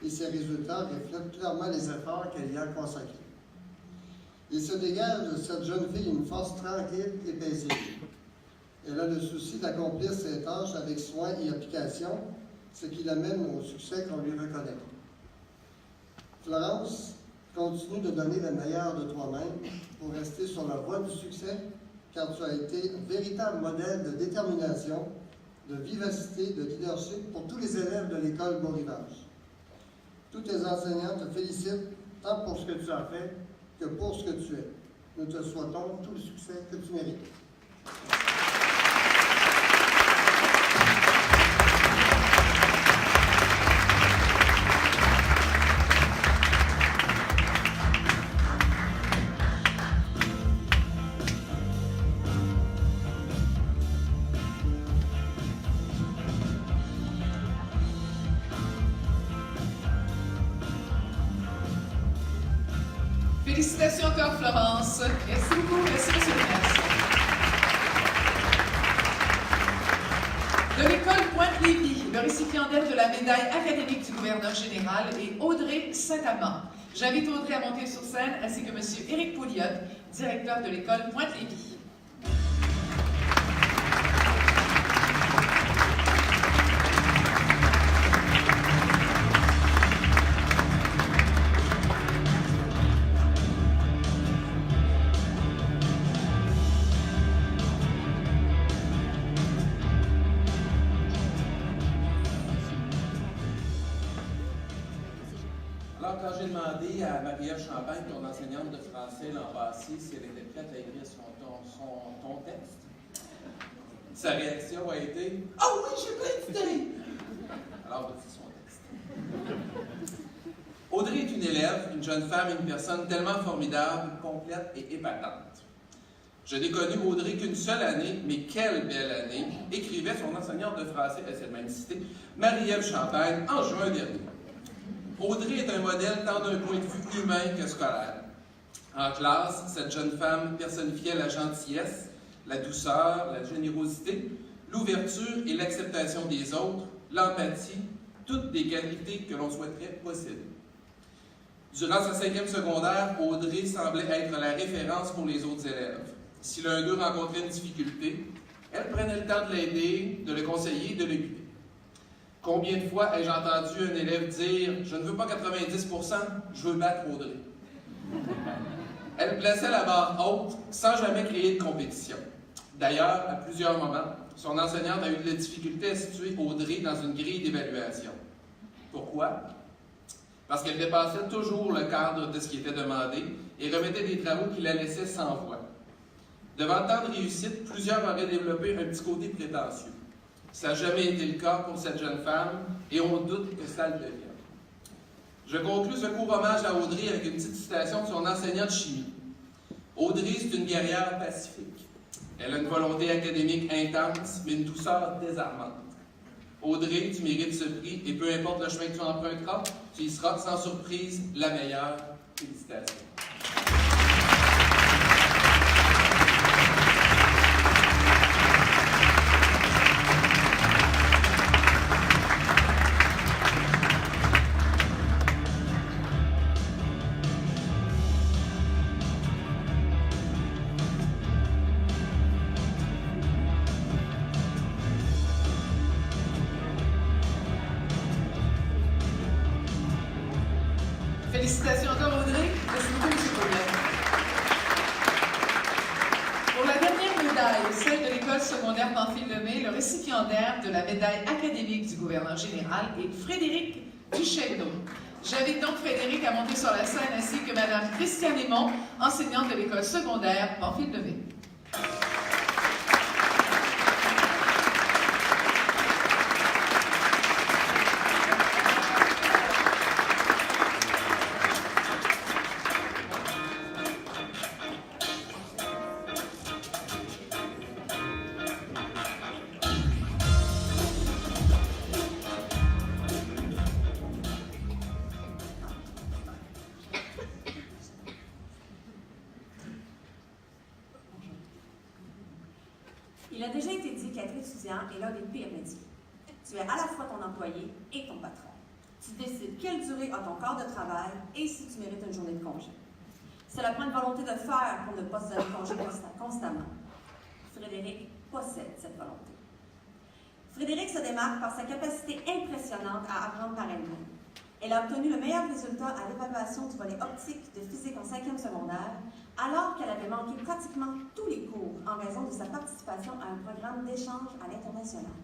et ses résultats reflètent clairement les efforts qu'elle y a consacrés. Il se dégage de cette jeune fille une force tranquille et paisible. Elle a le souci d'accomplir ses tâches avec soin et application, ce qui l'amène au succès qu'on lui reconnaît. Florence, continue de donner le meilleur de toi-même pour rester sur la voie du succès, car tu as été un véritable modèle de détermination, de vivacité, de leadership pour tous les élèves de l'école Beau Rivage. Tous tes enseignants te félicitent tant pour ce que tu as fait que pour ce que tu es. Nous te souhaitons tout le succès que tu mérites.
Félicitations encore, Florence. Merci beaucoup. Merci, M. le maire. De l'école Pointe-Lévis, le récipiendaire de la médaille académique du gouverneur général est Audrey Saint-Amand. J'invite Audrey à monter sur scène ainsi que M. Éric Pouliot, directeur de l'école Pointe-Lévis.
Alors, quand j'ai demandé à Marie-Ève Champagne, ton enseignante de français l'an passé, si elle était prête à écrire ton texte, sa réaction a été « Ah oui, je suis plein d'idées! » Alors, voici son texte. Audrey est une élève, une jeune femme, une personne tellement formidable, complète et épatante. Je n'ai connu Audrey qu'une seule année, mais quelle belle année, écrivait son enseignante de français, elle s'est même citée, Marie-Ève Champagne, en juin dernier. Audrey est un modèle tant d'un point de vue humain que scolaire. En classe, cette jeune femme personnifiait la gentillesse, la douceur, la générosité, l'ouverture et l'acceptation des autres, l'empathie, toutes des qualités que l'on souhaiterait posséder. Durant sa 5e secondaire, Audrey semblait être la référence pour les autres élèves. Si l'un d'eux rencontrait une difficulté, elle prenait le temps de l'aider, de le conseiller, de le guider. Combien de fois ai-je entendu un élève dire « Je ne veux pas 90%, je veux battre Audrey ». Elle plaçait la barre haute sans jamais créer de compétition. D'ailleurs, à plusieurs moments, son enseignante a eu de la difficulté à situer Audrey dans une grille d'évaluation. Pourquoi? Parce qu'elle dépassait toujours le cadre de ce qui était demandé et remettait des travaux qui la laissaient sans voix. Devant tant de réussite, plusieurs auraient développé un petit côté prétentieux. Ça n'a jamais été le cas pour cette jeune femme et on doute que ça le devienne. Je conclus ce court hommage à Audrey avec une petite citation de son enseignant de chimie. Audrey, c'est une guerrière pacifique. Elle a une volonté académique intense, mais une douceur désarmante. Audrey, tu mérites ce prix et peu importe le chemin que tu emprunteras, tu y seras sans surprise la meilleure. Félicitations.
Félicitations encore, Audrey. Merci beaucoup, M. Beaubien. Pour la dernière médaille, celle de l'École secondaire Pamphile-Lemay, le récipiendaire de la médaille académique du gouverneur général est Frédéric Duchesneau. J'invite donc Frédéric à monter sur la scène ainsi que Mme Christiane Aymon, enseignante de l'École secondaire Pamphile-Lemay.
Il a déjà été dit qu'être étudiant est l'un des pires métiers. Tu es à la fois ton employé et ton patron. Tu décides quelle durée a ton corps de travail et si tu mérites une journée de congé. Cela prend une volonté de faire pour ne pas se donner congé constamment. Frédéric possède cette volonté. Frédéric se démarque par sa capacité impressionnante à apprendre par elle-même. Elle a obtenu le meilleur résultat à l'évaluation du volet optique de physique en 5e secondaire, alors qu'elle avait manqué pratiquement tous les cours en raison de sa participation à un programme d'échange à l'international.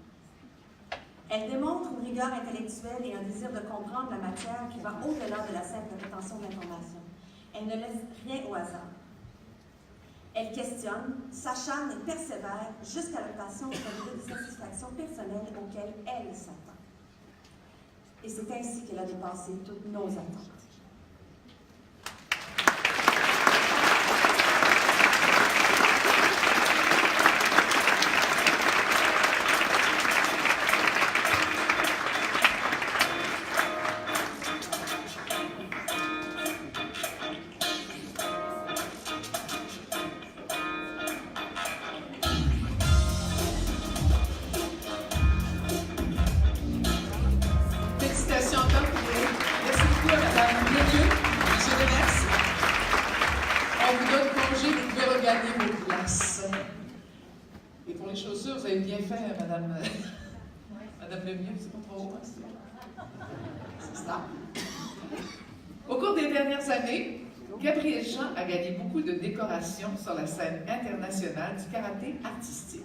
Elle démontre une rigueur intellectuelle et un désir de comprendre la matière qui va au-delà de la simple rétention d'informations. Elle ne laisse rien au hasard. Elle questionne, s'acharne et persévère jusqu'à l'obtention d'un niveau de satisfaction personnelle auquel elle s'attend. Et c'est ainsi qu'elle a dépassé toutes nos attentes.
Félicitations encore, Frédéric. Merci beaucoup à Mme Lemieux. Je vous remercie. On vous donne congé, vous pouvez regagner vos places. Et pour les chaussures, vous avez bien fait, Madame Lemieux. C'est pas trop haut, hein, c'est ça. Au cours des dernières années, Gabrielle Jean a gagné beaucoup de décorations sur la scène internationale du karaté artistique.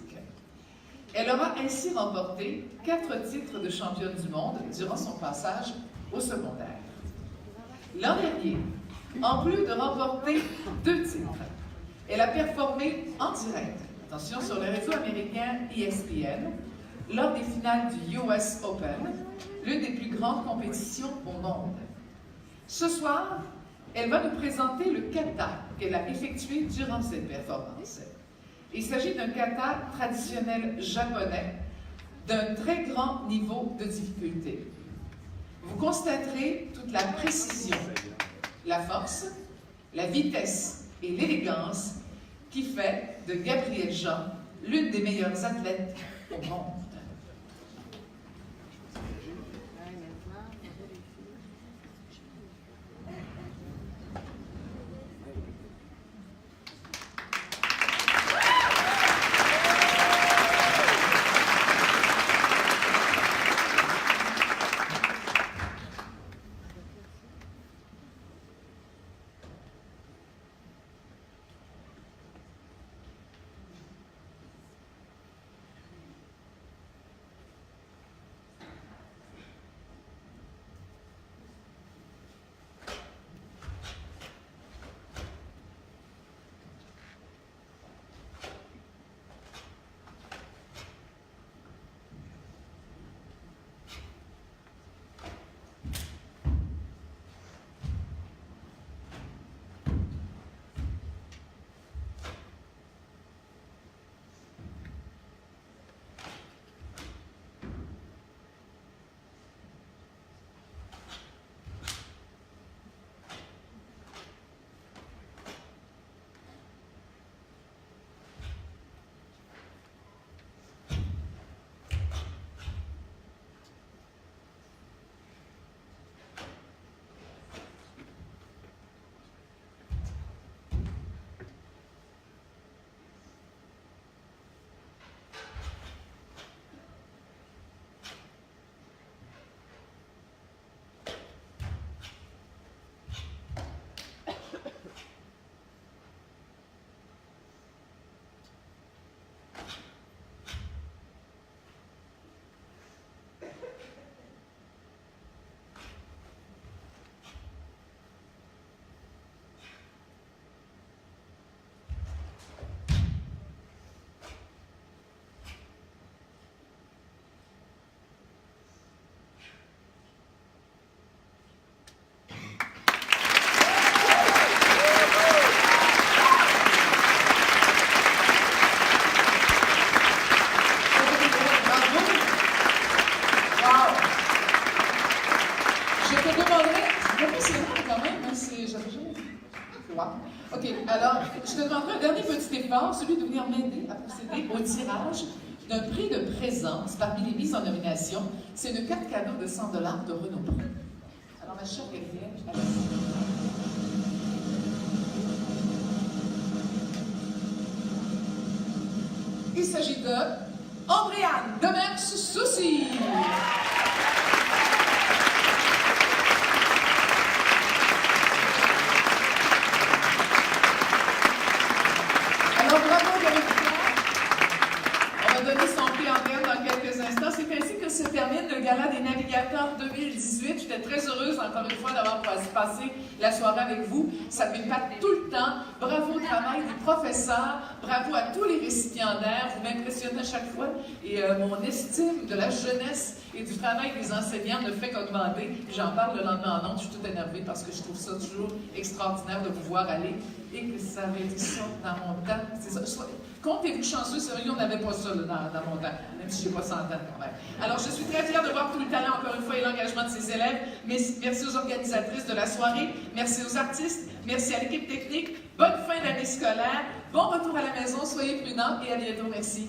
Elle aura ainsi remporté 4 titres de championne du monde durant son passage au secondaire. L'an dernier, en plus de remporter 2 titres, elle a performé en direct, attention, sur le réseau américain ESPN, lors des finales du US Open, l'une des plus grandes compétitions au monde. Ce soir, elle va nous présenter le kata qu'elle a effectué durant cette performance. Il s'agit d'un kata traditionnel japonais d'un très grand niveau de difficulté. Vous constaterez toute la précision, la force, la vitesse et l'élégance qui fait de Gabrielle Jean l'une des meilleures athlètes au monde. j'avais jamais dit. Wow. OK, alors, je te demanderai un dernier petit effort, celui de venir m'aider à procéder au tirage d'un prix de présence parmi les mises en nomination. C'est une carte cadeau de 100 $ de Renaud Prix. Alors, ma chère Gabrielle, il s'agit de Andréane Demers-Soucy. Alors, bravo, on va donner son prix Andréane dans quelques instants. C'est ainsi que se termine le Gala des Navigateurs 2018. J'étais très heureuse, encore une fois, d'avoir passé la soirée avec vous. Ça m'épate tout le temps. Bravo au travail du professeur. Bravo à tous les récipiendaires. Vous m'impressionnez à chaque fois. Et mon estime de la jeunesse et du travail des enseignants ne fait qu'augmenter. J'en parle le lendemain en ondes. Je suis toute énervée parce que je trouve ça toujours extraordinaire de vous voir aller et que ça avait été ça dans mon temps. C'est ça. Comptez-vous chanceux, sérieux, on n'avait pas ça là, dans mon temps, même si je n'ai pas 100 ans quand même. Alors, je suis très fière de voir tout le talent, encore une fois, et l'engagement de ces élèves. Merci aux organisatrices de la soirée, merci aux artistes, merci à l'équipe technique. Bonne fin d'année scolaire, bon retour à la maison, soyez prudents et à bientôt. Merci.